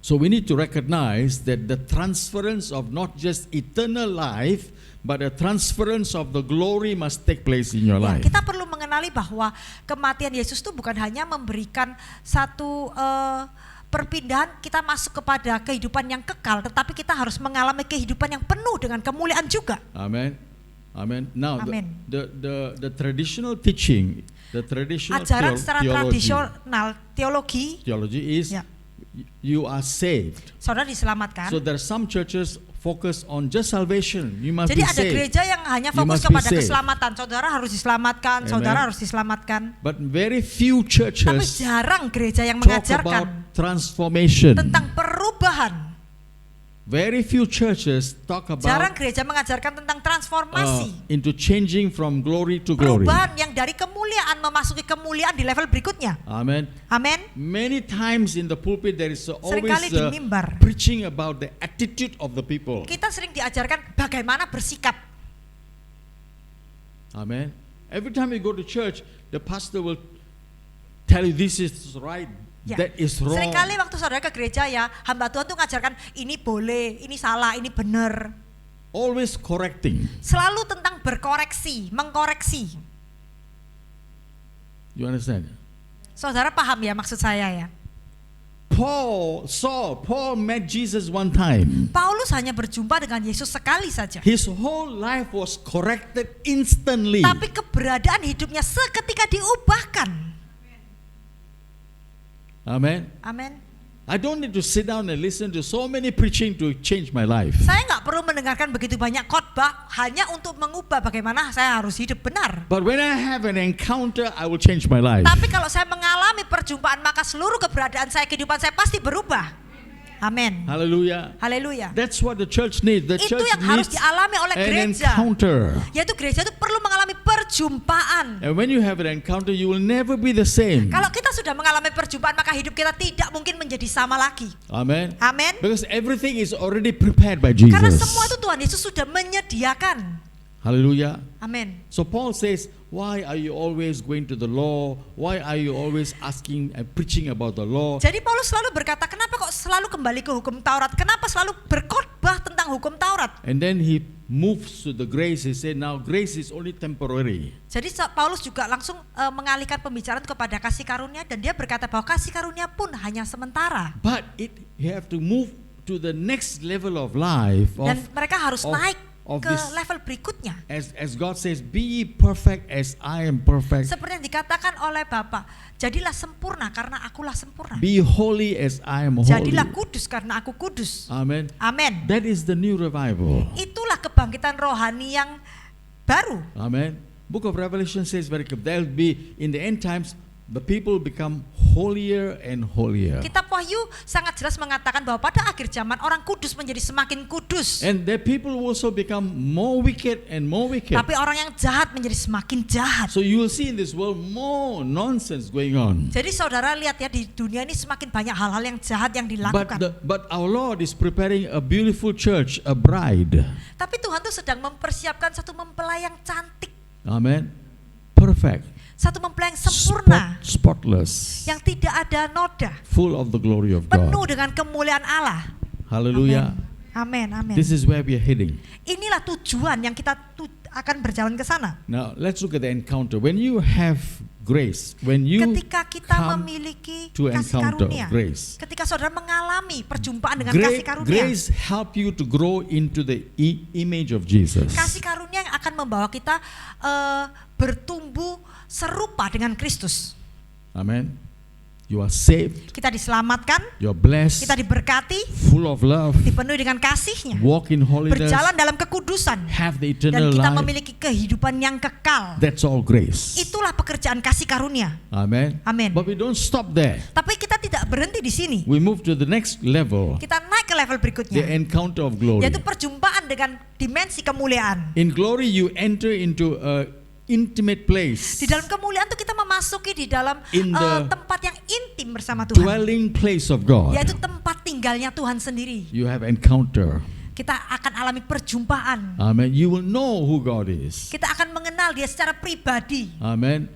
So we need to recognize that the transference of not just eternal life, but the transference of the glory must take place in your Ya, life. kita perlu mengenali bahwa kematian Yesus itu bukan hanya memberikan satu perpindahan kita masuk kepada kehidupan yang kekal, tetapi kita harus mengalami kehidupan yang penuh dengan kemuliaan juga. Amen. Amen. Now Amen. the traditional teaching, the traditional Ajaran secara tradisional teologi, theology is Ya. you are saved. saudara diselamatkan. So there are some churches focus on just salvation. You must Jadi be ada saved. gereja yang hanya You fokus must be kepada saved. keselamatan. Saudara harus diselamatkan, Amen. saudara harus diselamatkan. But very few Tapi churches jarang gereja yang talk about mengajarkan transformation. tentang perubahan. Very few churches talk Jarang about gereja mengajarkan tentang transformasi. into changing from glory to glory. Perubahan yang dari kemuliaan memasuki kemuliaan di level berikutnya. Amen. Amin. Many times in the pulpit there is always Seringkali di mimbar preaching about the attitude of the people. kita sering diajarkan bagaimana bersikap. Amen. Every time you go to church, the pastor will tell you this is right, Ya. that is wrong. Seringkali waktu saudara ke gereja ya, hamba Tuhan tuh ngajarkan ini boleh, ini salah, ini benar. Always correcting. Selalu tentang berkoreksi, mengkoreksi. You understand? Saudara paham ya maksud saya ya? Paul met Jesus one time. Paulus hanya berjumpa dengan Yesus sekali saja. His whole life was corrected instantly. Tapi keberadaan hidupnya seketika diubahkan. Amen. Amin. I don't need to sit down and listen to so many preaching to change my life. Saya nggak perlu mendengarkan begitu banyak khotbah hanya untuk mengubah bagaimana saya harus hidup benar. But when I have an encounter, I will change my life. Tapi kalau saya mengalami perjumpaan maka seluruh keberadaan saya, kehidupan saya pasti berubah. Amin. Hallelujah. Haleluya. That's what the church needs. The Itu church yang harus needs dialami oleh an gereja. encounter. Yaitu gereja itu perlu mengalami perjumpaan. And when you have an encounter, you will never be the same. Kalau kita sudah mengalami perjumpaan maka hidup kita tidak mungkin menjadi sama lagi. Amen. Amin. Because everything is already prepared by Jesus. Karena semua itu Tuhan Yesus sudah menyediakan. Hallelujah. Amin. So Paul says, why are you always going to the law? Why are you always asking and preaching about the law? Jadi Paulus selalu berkata, kenapa kok selalu kembali ke hukum Taurat? Kenapa selalu berkhotbah tentang hukum Taurat? And then he moves to the grace. He said, now grace is only temporary. Jadi Paulus juga langsung mengalihkan pembicaraan kepada kasih karunia dan dia berkata bahwa kasih karunia pun hanya sementara. But you have to move to the next level of life. Dan mereka harus naik of ke this, level berikutnya. as God says, be ye perfect as I am perfect. Seperti yang dikatakan oleh Bapa, jadilah sempurna karena akulah sempurna. Be holy as I am holy. Jadilah kudus karena aku kudus. Amen. Amin. That is the new revival. Itulah kebangkitan rohani yang baru. Amen. Book of Revelation says very clear, there will be in the end times the people become holier and holier. Kitab Wahyu sangat jelas mengatakan bahwa pada akhir zaman orang kudus menjadi semakin kudus. And the people also become more wicked and more wicked. Tapi orang yang jahat menjadi semakin jahat. So you will see in this world more nonsense going on. Jadi saudara lihat ya, di dunia ini semakin banyak hal-hal yang jahat yang dilakukan. But our Lord is preparing a beautiful church, a bride. Tapi Tuhan tuh sedang mempersiapkan satu mempelai yang cantik, Amen. Perfect. satu mempelai yang sempurna, Spotless. yang tidak ada noda, Full of the glory of penuh God. dengan kemuliaan Allah. Hallelujah. Amin, amin. This is where we are heading. Inilah tujuan yang kita akan berjalan ke sana. Now let's look at the encounter. When you have grace, when you Ketika kita come memiliki to kasih encounter karunia, grace, ketika saudara mengalami perjumpaan dengan kasih karunia, grace help you to grow into the image of Jesus. kasih karunia yang akan membawa kita bertumbuh serupa dengan Kristus. Amen. You are saved. Kita diselamatkan, You are blessed. kita diberkati, Full of love. dipenuhi dengan kasih-Nya, Walk in holiness. berjalan dalam kekudusan, Have the dan eternal kita life. memiliki kehidupan yang kekal. That's all grace. Itulah pekerjaan kasih karunia. Amen. Amin. But we don't stop there. Tapi kita tidak berhenti di sini. We move to the next level. Kita naik ke level The berikutnya, encounter of glory. yaitu perjumpaan dengan dimensi kemuliaan. In glory you enter into intimate place, Di dalam kemuliaan tuh kita memasuki di dalam In the tempat yang intim bersama Tuhan, dwelling place of God. yaitu tempat tinggalnya Tuhan sendiri. You have encounter. Kita akan alami perjumpaan. Amen. You will know who God is. Kita akan mengenal Dia secara pribadi. Amen.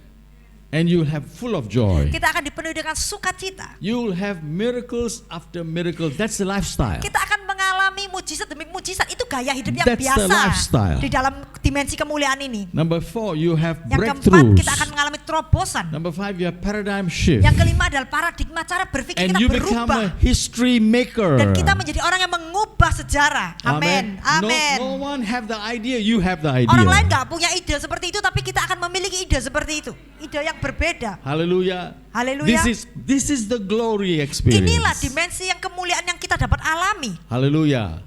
And you will have full of joy. Kita akan dipenuhi dengan sukacita. You will have miracles after miracles. That's the lifestyle. Kita akan mengalami mujizat demi mujizat. Itu gaya hidup yang That's the biasa lifestyle. di dalam dimensi kemuliaan ini. Number 4, you have Yang keempat, breakthroughs. kita akan mengalami terobosan. Number 5, you have paradigm shift. Yang kelima adalah paradigma cara berpikir And kita you become a berubah. history maker. Dan kita menjadi orang yang mengubah sejarah. Amin. Amin. No one have the idea. You have the idea. Orang lain nggak punya ide seperti itu, tapi kita akan memiliki ide seperti itu. Ide yang berbeda. Hallelujah. Haleluya. This is the glory experience. Inilah dimensi yang kemuliaan yang kita dapat alami. Hallelujah.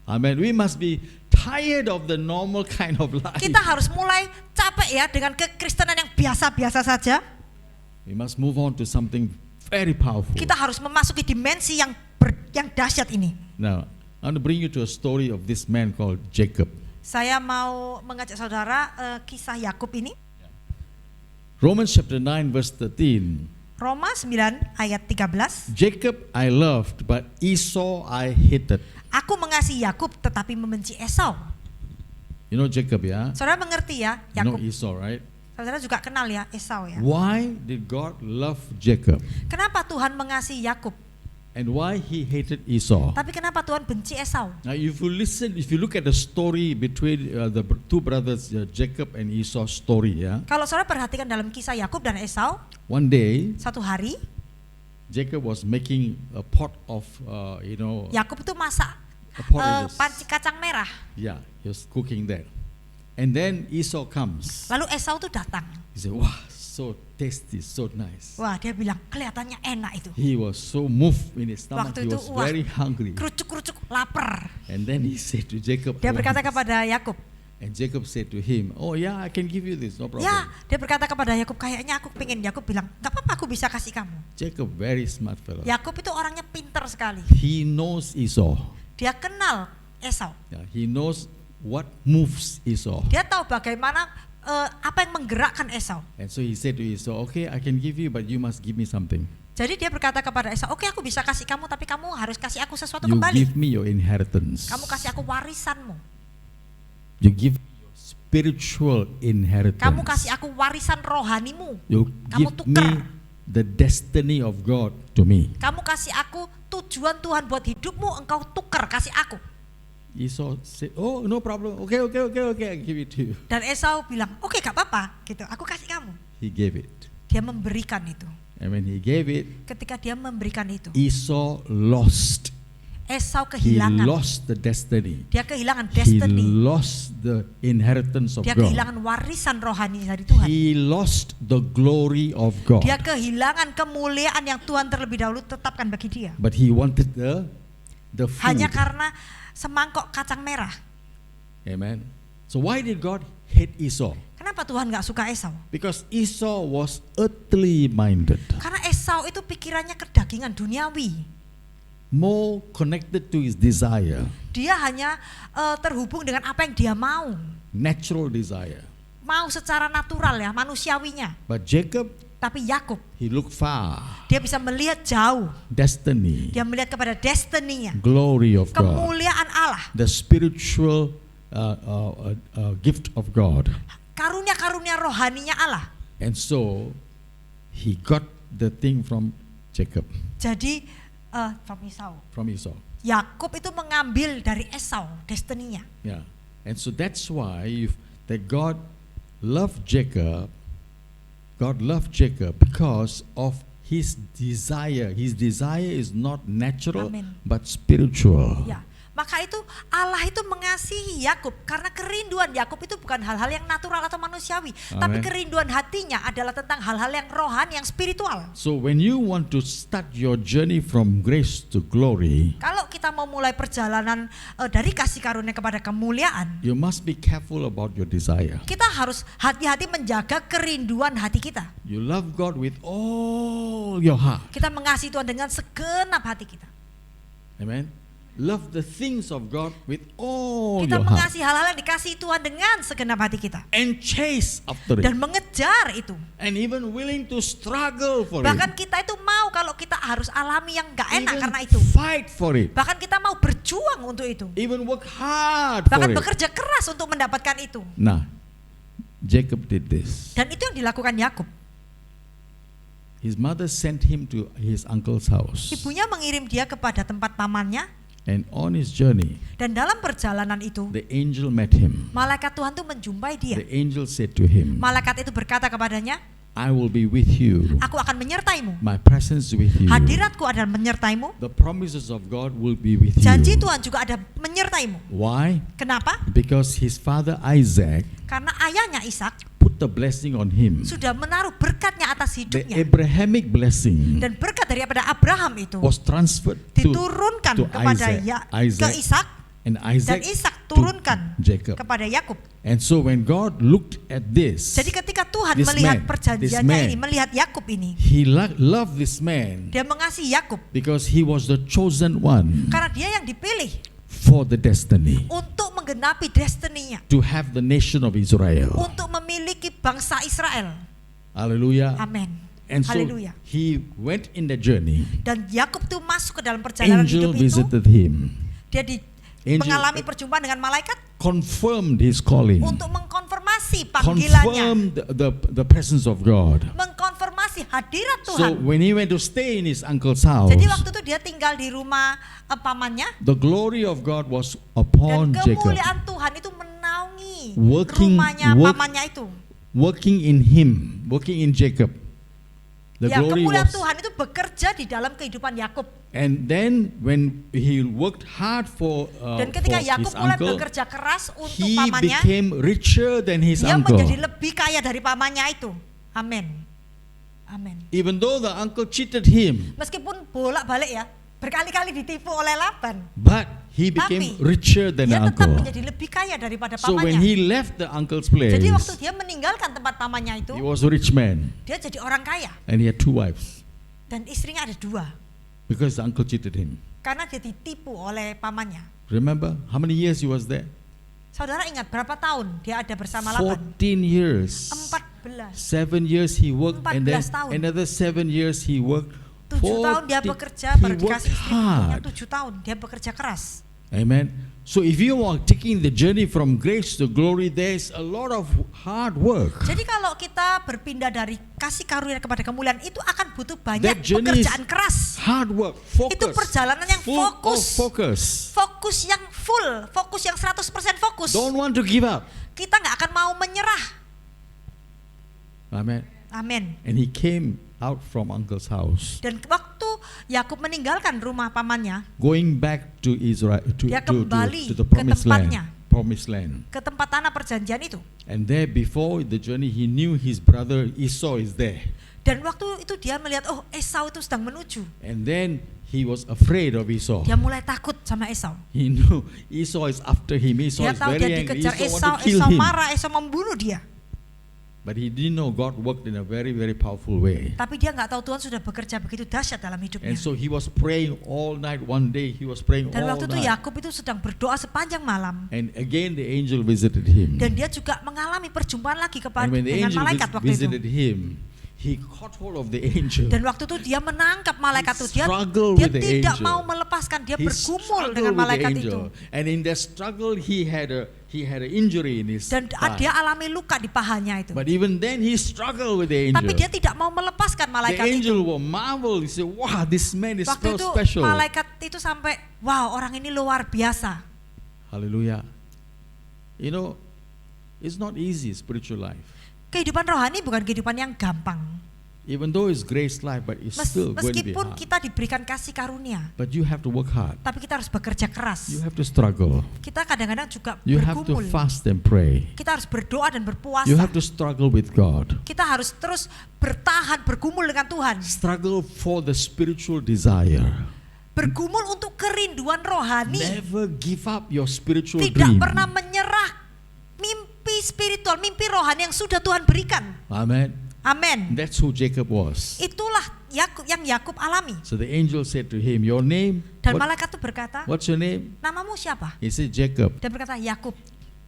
Amen. We must be tired of the normal kind of life. Kita harus mulai capek ya dengan kekristenan yang biasa-biasa saja. We must move on to something very powerful. Kita harus memasuki dimensi yang dahsyat ini. Now, I want to bring you to a story of this man called Jacob. Saya mau mengajak saudara kisah Yakub ini. Romans chapter 9 verse 13. Roma 9 ayat 13. Jacob I loved, but Esau I hated. Aku mengasihi Yakub tetapi membenci Esau. You know Jacob, yeah? Saudara mengerti ya, You know Yakub. Esau, right? Saudara juga kenal ya Esau ya. Why did God love Jacob? Kenapa Tuhan mengasihi Yakub? And why he hated Esau? Tapi kenapa Tuhan benci Esau? Now if you look at the story between the two brothers, Jacob and Esau story, yeah? Kalau saudara perhatikan dalam kisah Yakub dan Esau, One day, satu hari Jacob was making a pot of, Yakub itu masak a pot panci kacang merah. yeah, he was cooking that. And then Esau comes. Lalu Esau tuh datang. He said, wow, so tasty, so nice. Wah, dia bilang kelihatannya enak itu. He was so moved in his stomach, Waktu he itu, was wah, very hungry. Kerucuk-kerucuk lapar. And then he said to Jacob, Dia "I want berkata this." kepada Yakub, And Jacob said to him, oh yeah, I can give you this, no problem. ya, dia berkata kepada Yakub, kayaknya aku pengen. Yakub bilang, nggak apa-apa, aku bisa kasih kamu. Jacob, very smart fellow. Yakub itu orangnya pintar sekali. He knows Esau. Dia kenal Esau. Yeah, he knows what moves Esau. Dia tahu bagaimana apa yang menggerakkan Esau. And so he said to Esau, okay, I can give you, but you must give me something. Jadi dia berkata kepada Esau, oke, aku bisa kasih kamu, tapi kamu harus kasih aku sesuatu You kembali. give me your inheritance. Kamu kasih aku warisanmu. You give me your spiritual inheritance. Kamu kasih aku warisan rohanimu. You Kamu give tukar. me the destiny of God to me. Kamu kasih aku tujuan Tuhan buat hidupmu, engkau tukar, kasih aku. Esau said, oh, no problem. Okay, I give it to you. Dan Esau bilang, oke, gak apa-apa, gitu. Aku kasih kamu. He gave it. Dia memberikan itu. And when he gave it, Ketika dia memberikan itu, Esau lost. Esau He kehilangan. lost the destiny. Dia kehilangan He destiny. lost the inheritance of Dia God. kehilangan warisan rohani dari Tuhan. He lost the glory of God. Dia kehilangan kemuliaan yang Tuhan terlebih dahulu tetapkan bagi dia. But he wanted the food. Hanya karena semangkok kacang merah. Amen. So why did God hate Esau? Kenapa Tuhan gak suka Esau? Because Esau was earthly minded, Karena Esau itu pikirannya kedagingan duniawi. more connected to his desire, Dia hanya terhubung dengan apa yang dia mau. natural desire. Mau secara natural ya, manusiawinya. But Jacob, Tapi Yakub, he looked far, dia bisa melihat jauh. destiny, Dia melihat kepada destininya, glory of God, kemuliaan Allah, the spiritual gift of God. karunia-karunia rohaninya Allah. And so he got the thing from Jacob, Jadi from Esau. from Esau. Yakub itu mengambil dari Esau destininya. Yeah. And so that's why that God loved Jacob. God loved Jacob because of his desire. His desire is not natural Amen. but spiritual. Ya, maka itu Allah itu mengasihi Yakub karena kerinduan Yakub itu bukan hal-hal yang natural atau manusiawi, tapi Amen. kerinduan hatinya adalah tentang hal-hal yang rohani, yang spiritual. So when you want to start your journey from grace to glory, Kalau kita mau mulai perjalanan dari kasih karunia kepada kemuliaan, you must be careful about your desire. kita harus hati-hati menjaga kerinduan hati kita. You love God with all your heart. Kita mengasihi Tuhan dengan segenap hati kita. Amen. Love the things of God with all Kita your heart. mengasihi hal-hal yang dikasihi Tuhan dengan segenap hati kita. And chase after it. Dan mengejar itu. And even willing to struggle for Bahkan it. kita itu mau kalau kita harus alami yang gak enak Even karena itu. fight for it. Bahkan kita mau berjuang untuk itu. Even work hard for Bahkan it. bekerja keras untuk mendapatkan itu. Nah, Jacob did this. Dan itu yang dilakukan Yakub. His mother sent him to his uncle's house. Ibunya mengirim dia kepada tempat pamannya. And on his journey, Dan dalam perjalanan itu, the angel met him. malaikat Tuhan itu menjumpai dia. The angel said to him, Malaikat itu berkata kepadanya, I will be with you. aku akan menyertaimu. My presence with you. Hadiratku adalah menyertaimu. The promises of God will be with Janji you. Tuhan juga ada menyertaimu. Why? Kenapa? Because his father Isaac Karena ayahnya Ishak put the blessing on him. sudah menaruh berkatnya atas The hidupnya. Abrahamic blessing Dan berkat daripada Abraham itu was transferred diturunkan to kepada Isaac, ke Ishak, and dan Isaac Ishak to turunkan Jacob. kepada Yakub. And so when God looked at this, Jadi ketika Tuhan This melihat man, perjanjiannya this man. ini, melihat Yakub ini, he loved this man dia mengasihi Yakub because he was the chosen one karena dia yang dipilih for the destiny untuk menggenapi destininya, to have the nation of Israel. untuk memiliki bangsa Israel. Hallelujah. Amin. And so Haleluya. he went in the journey. Dan Yakub itu masuk ke dalam perjalanan Angel hidup itu, visited him, dia Angel- mengalami perjumpaan dengan malaikat confirmed his calling, untuk mengkonfirmasi panggilannya, confirmed the presence of God. mengkonfirmasi hadirat So Tuhan. when he went to stay in his uncle's house, Jadi waktu itu dia tinggal di rumah pamannya, the glory of God was dan upon Jacob, kemuliaan Tuhan itu menaungi Working- rumahnya work- pamannya itu. working in him, working in Jacob. The Ya, glory kemuliaan was, Tuhan itu bekerja di dalam kehidupan Yakub. and then when he worked hard for Dan ketika his Yakub mulai uncle, bekerja keras untuk he pamannya, became richer than his dia uncle. menjadi lebih kaya dari pamannya itu. Amin. Amin. Even though the uncle cheated him, Meskipun bolak-balik ya, berkali-kali ditipu oleh Laban, but he became Tapi, richer than the dia tetap uncle. menjadi lebih kaya daripada So when pamannya. he left the uncle's place, Jadi waktu dia meninggalkan tempat pamannya itu, he was a rich man dia jadi orang kaya. and he had 2 wives Dan istrinya ada 2, because the uncle cheated him. karena dia ditipu oleh pamannya. Remember how many years he was there? Saudara ingat berapa tahun dia ada bersama Laban? 14 years. 14. 7 years he worked, and then 14 tahun. another 7 years he worked. 7 tahun dia 40 bekerja, he baru worked dikasih istri berikutnya hard. 7 tahun dia bekerja keras. Amen. So if you are taking the journey from grace to glory, there's a lot of hard work. Jadi kalau kita berpindah dari kasih karunia kepada kemuliaan, itu akan butuh banyak That journey is pekerjaan keras. hard work, focus. Itu perjalanan yang full of fokus. focus. Fokus yang full, fokus yang 100% fokus. Don't want to give up. Kita nggak akan mau menyerah. Amen. Amin. And he came out from uncle's house, Dan waktu Yakub meninggalkan rumah pamannya, going back to Israel, Dia kembali to the ke promised tempatnya. land. Promised land. ke tempat tanah perjanjian itu. And there before the journey, he knew his brother Esau is there. Dan waktu itu dia melihat, oh Esau itu sedang menuju. And then he was afraid of Esau. Dia mulai takut sama Esau. He knew Esau is after him. Esau Dia is tahu very dia angry. dikejar Esau Esau, want to kill Esau him. marah, Esau membunuh dia. But he didn't know God worked in a very, very powerful way. Tapi dia nggak tahu Tuhan sudah bekerja begitu dahsyat dalam hidupnya. And so he was praying all night. One day he was praying Dan all waktu itu night. Yakub itu sedang berdoa sepanjang malam. And again the angel visited him. Dan dia juga mengalami perjumpaan lagi And when the dengan angel malaikat waktu itu. visited him, he caught hold of the angel. Dan waktu itu dia menangkap malaikat He itu. Dia struggled dia with the tidak angel. mau melepaskan. Dia He bergumul struggled dengan with the malaikat angel. itu. And in that struggle he had an injury in his Dan thigh. dia alami luka di pahanya itu. But even then he struggled with the Tapi angel. dia tidak mau melepaskan The malaikat itu. angel will marvel. He said, "Wow, this man is so Waktu itu special." malaikat itu sampai, wow orang ini luar biasa. Hallelujah. You know, it's not easy spiritual life. Kehidupan rohani bukan kehidupan yang gampang. Even though it's grace life, but it's still going to be Meskipun hard. kita diberikan kasih karunia, But you have to work hard. tapi kita harus bekerja keras. You have to struggle. Kita kadang-kadang juga You have to bergumul. fast and pray. Kita harus berdoa dan berpuasa. You have to struggle with God. Kita harus terus bertahan, bergumul dengan Tuhan. Struggle for the spiritual desire. Bergumul untuk kerinduan rohani. Never give up your spiritual Tidak dream. pernah menyerah mimpi spiritual, mimpi rohani yang sudah Tuhan berikan. Amen. Amin. That's who Jacob was. Itulah Yakub alami. So the angel said to him, "Your name? Dan malaikat itu berkata, What's your name?" namamu siapa? He said, "Jacob." Dia berkata, Yakub.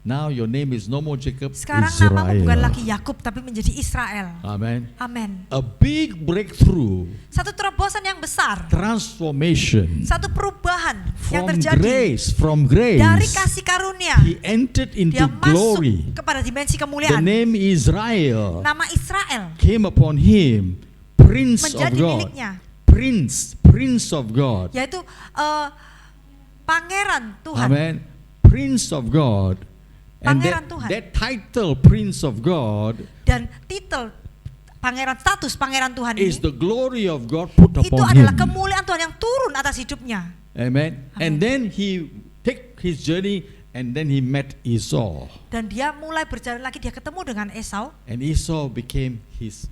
Now your name is no more Jacob, Sekarang namamu bukan Israel. lagi Yakub tapi menjadi Israel. Amen. Amin. A big breakthrough, Satu terobosan yang besar, transformation satu perubahan yang from terjadi from grace. dari kasih karunia. He entered into Dia masuk glory. kepada dimensi The kemuliaan. name Israel Nama Israel came upon him, Prince of menjadi God. miliknya, Prince of God. yaitu pangeran Tuhan. Amen. Prince of God. And Pangeran Tuhan. that title, Prince of God, Dan titel pangeran, status pangeran Tuhan is ini the glory of God put itu upon adalah him. kemuliaan Tuhan yang turun atas hidupnya. Amen. And then he take his journey, and then he met Esau. Dan dia mulai berjalan lagi, dia ketemu dengan Esau, And Esau became his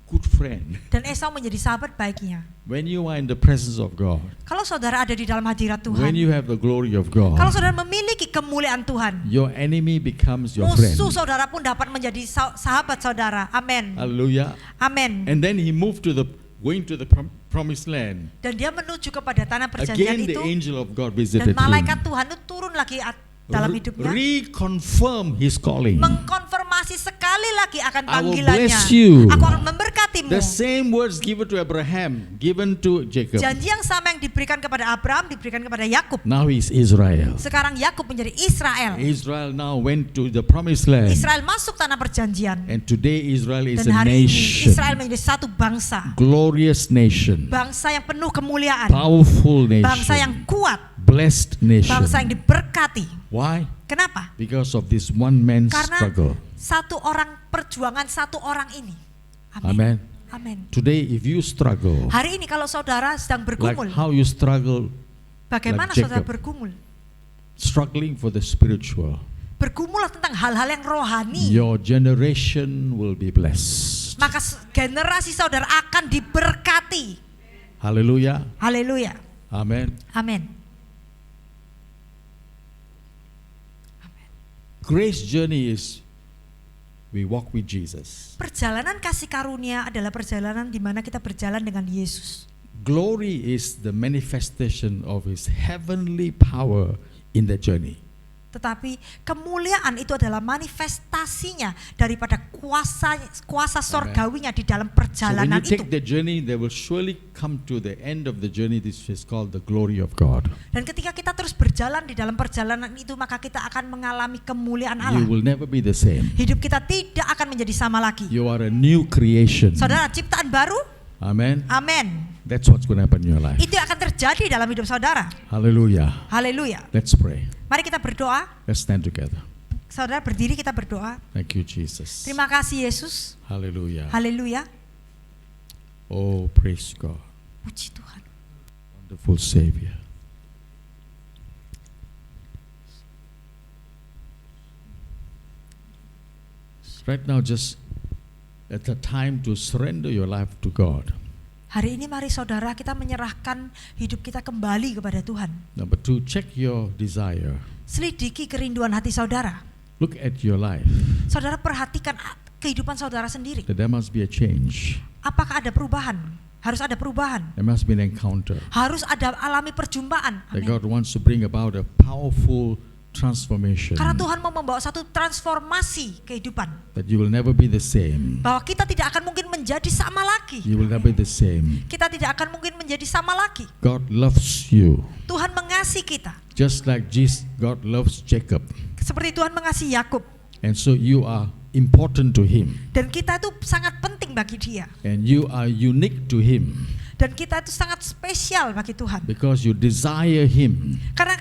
good friend. dan Esau menjadi sahabat baiknya. When you are in the presence of God, Kalau saudara ada di dalam hadirat when Tuhan, you have the glory of God, kalau saudara memiliki kemuliaan Tuhan, your enemy becomes your friend. musuh saudara pun dapat menjadi sahabat saudara. Amin. Hallelujah. Amin. And then he moved to going to the promised land. Dan dia menuju kepada tanah perjanjian Again, the itu, angel of God dan visited malaikat him. Tuhan itu turun lagi dalam hidupnya, Reconfirm his calling. mengkonfirmasi sekali lagi akan I will panggilannya. bless you. Aku akan memberkatimu. The same words given to Abraham, given to Jacob. Janji yang sama yang diberikan kepada Abraham diberikan kepada Yakub. Now he's Israel. Sekarang Yakub menjadi Israel. Israel now went to the promised land. Israel masuk tanah perjanjian. And today Israel is Dan a hari ini nation. Israel menjadi satu bangsa. Glorious nation. Bangsa yang penuh kemuliaan. Powerful nation. Bangsa yang kuat. Blessed nation. Bangsa yang diberkati. Why? Kenapa? Because of this one man's Karena struggle. satu orang perjuangan satu orang ini. Amen. Amin. Today if you struggle, Hari ini kalau saudara sedang like bergumul, how you struggle, bagaimana like saudara Jacob. bergumul? struggling for the spiritual, Bergumullah tentang hal-hal yang rohani. your generation will be blessed. Maka generasi saudara akan diberkati. Hallelujah. Haleluya. Amen. Amin. Grace journey is we walk with Jesus. Perjalanan kasih karunia adalah perjalanan di mana kita berjalan dengan Yesus. Glory is the manifestation of his heavenly power in the journey. Tetapi kemuliaan itu adalah manifestasinya daripada kuasa sorgawinya di dalam So when perjalanan you itu. take the journey, they will surely come to the end of the journey. This is called the glory of God. Dan ketika kita terus berjalan di dalam perjalanan itu, maka kita akan mengalami kemuliaan Allah. You will never be the same. Hidup kita tidak akan menjadi sama lagi. You are a new creation. Saudara, ciptaan baru. Amen. Amin. That's what's going to happen in your life. Itu akan terjadi dalam hidup saudara. Hallelujah. Haleluya. Let's pray. Mari kita berdoa. Let's stand together. Saudara berdiri, kita berdoa. Thank you, Jesus. Terima kasih Yesus. Hallelujah. Haleluya. Oh, praise God. Puji Tuhan. Wonderful Savior. Right now, just at the time to surrender your life to God. Hari ini mari saudara kita menyerahkan hidup kita kembali kepada Tuhan. Number 2, check your desire. Selidiki kerinduan hati saudara. Look at your life. Saudara perhatikan kehidupan saudara sendiri. That there must be a change. Apakah ada perubahan? Harus ada perubahan. There must be an encounter. Harus ada alami perjumpaan. That Amin. God wants to bring about a powerful transformation. Karena Tuhan mau membawa satu transformasi kehidupan. That you will never be the same. Bahwa kita tidak akan mungkin menjadi sama lagi. You will never be the same. Kita tidak akan mungkin menjadi sama lagi. God loves you. Tuhan mengasihi kita. Just like Jesus, God loves Jacob. Seperti Tuhan mengasihi Yakub. And so you are important to him. Dan kita itu sangat penting bagi dia. And you are unique to him. Dan kita itu sangat spesial bagi Tuhan. Because you desire him. Karena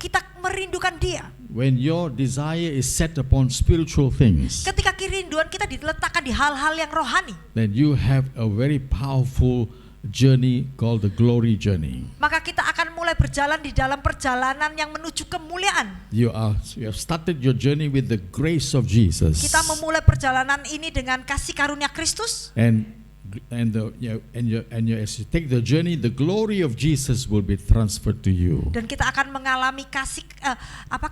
kita merindukan dia. When your desire is set upon spiritual things, Ketika kerinduan kita diletakkan di hal-hal yang rohani, then you have a very powerful journey called the glory journey. maka kita akan mulai berjalan di dalam perjalanan yang menuju kemuliaan. You have started your journey with the grace of Jesus. Kita memulai perjalanan ini dengan kasih karunia Kristus. And as you take the journey, the glory of Jesus will be transferred to you. Dan kita akan mengalami kasih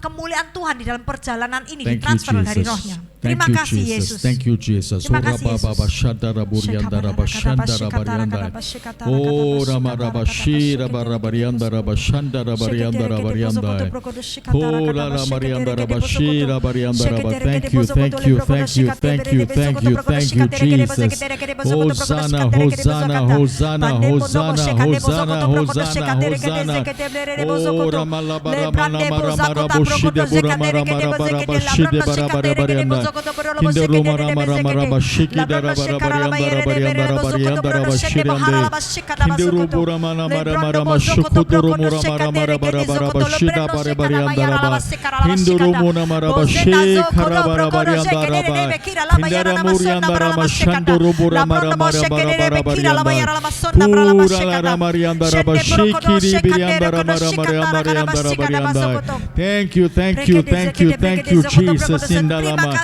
kemuliaan Tuhan di dalam perjalanan ini, Thank you, ditransfer dari Jesus. rohnya. Thank Terima you, kasih Jesus. Yesus. Thank you, Jesus. Terima kasih, Yesus. Oh, Hosanna, Hosanna, Hosanna, Hosanna, Hosanna, Hosanna, Hosanna. Oh, Thank you, thank you, thank you, thank you, Jesus. Indalama.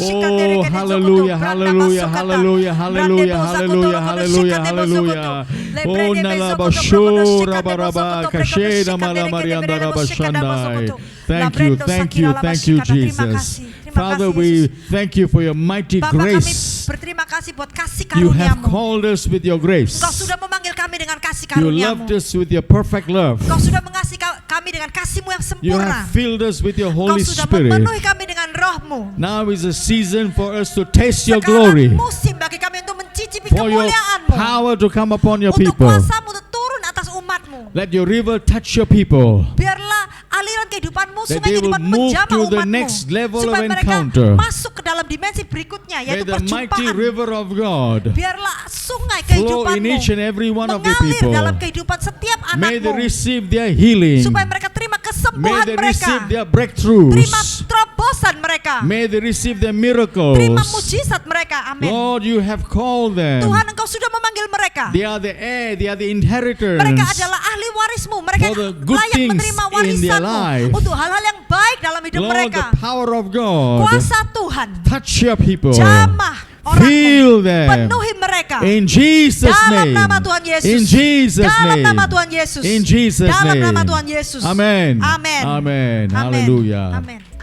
Oh, hallelujah, hallelujah, hallelujah, hallelujah, hallelujah, hallelujah, hallelujah. Oh, nalabashura baraba kasheda malamarianda rabashandai. Thank you, thank you, thank you, Jesus. Father, we thank you for your mighty Bapa, kami grace. berterima kasih buat kasih You have karuniamu. called us with your grace. Engkau sudah memanggil kami dengan kasih You karuniamu. loved us with your perfect love. Engkau sudah mengasihi kami dengan kasihmu yang You sempurna. have filled us with your Engkau Holy sudah Spirit. memenuhi kami dengan rohmu. Now is a season for us to taste your Sekarang glory, musim bagi kami untuk mencicipi for your kemuliaanmu. power to come upon your Untuk people. kuasamu untuk turun atas umatmu. Let your river touch your people. Biarlah aliran kehidupanmu, That sungai they will kehidupanmu move menjamah to the umatmu. next level of Supaya mereka encounter. masuk ke dalam dimensi berikutnya, May yaitu the mighty perjumpaan. river of God Biarlah sungai flow in kehidupanmu each and every one of your mengalir people. dalam kehidupan setiap May they anakmu. receive their healing. Supaya mereka terima May kesembuhan they mereka. receive their Terima breakthroughs. terobosan mereka. May they receive their Terima miracles. mujizat mereka. Amin. Lord, you have called them. Tuhan, Engkau sudah memanggil mereka. They are the heir, they are the inheritors. Mereka adalah ahli warismu. Mereka For the good layak things menerima in their warisanmu life. untuk hal-hal yang baik dalam hidup Lord, mereka. the power of God. Kuasa Tuhan Touch your people. jamah Fill orangmu, them. penuhi mereka. In Jesus' Dalam name. nama Tuhan Yesus. In Jesus' Dalam name. nama Tuhan Yesus. In Jesus' Dalam name. nama Tuhan Yesus. Amen. Amen. Amen. Amen. Hallelujah. Amen.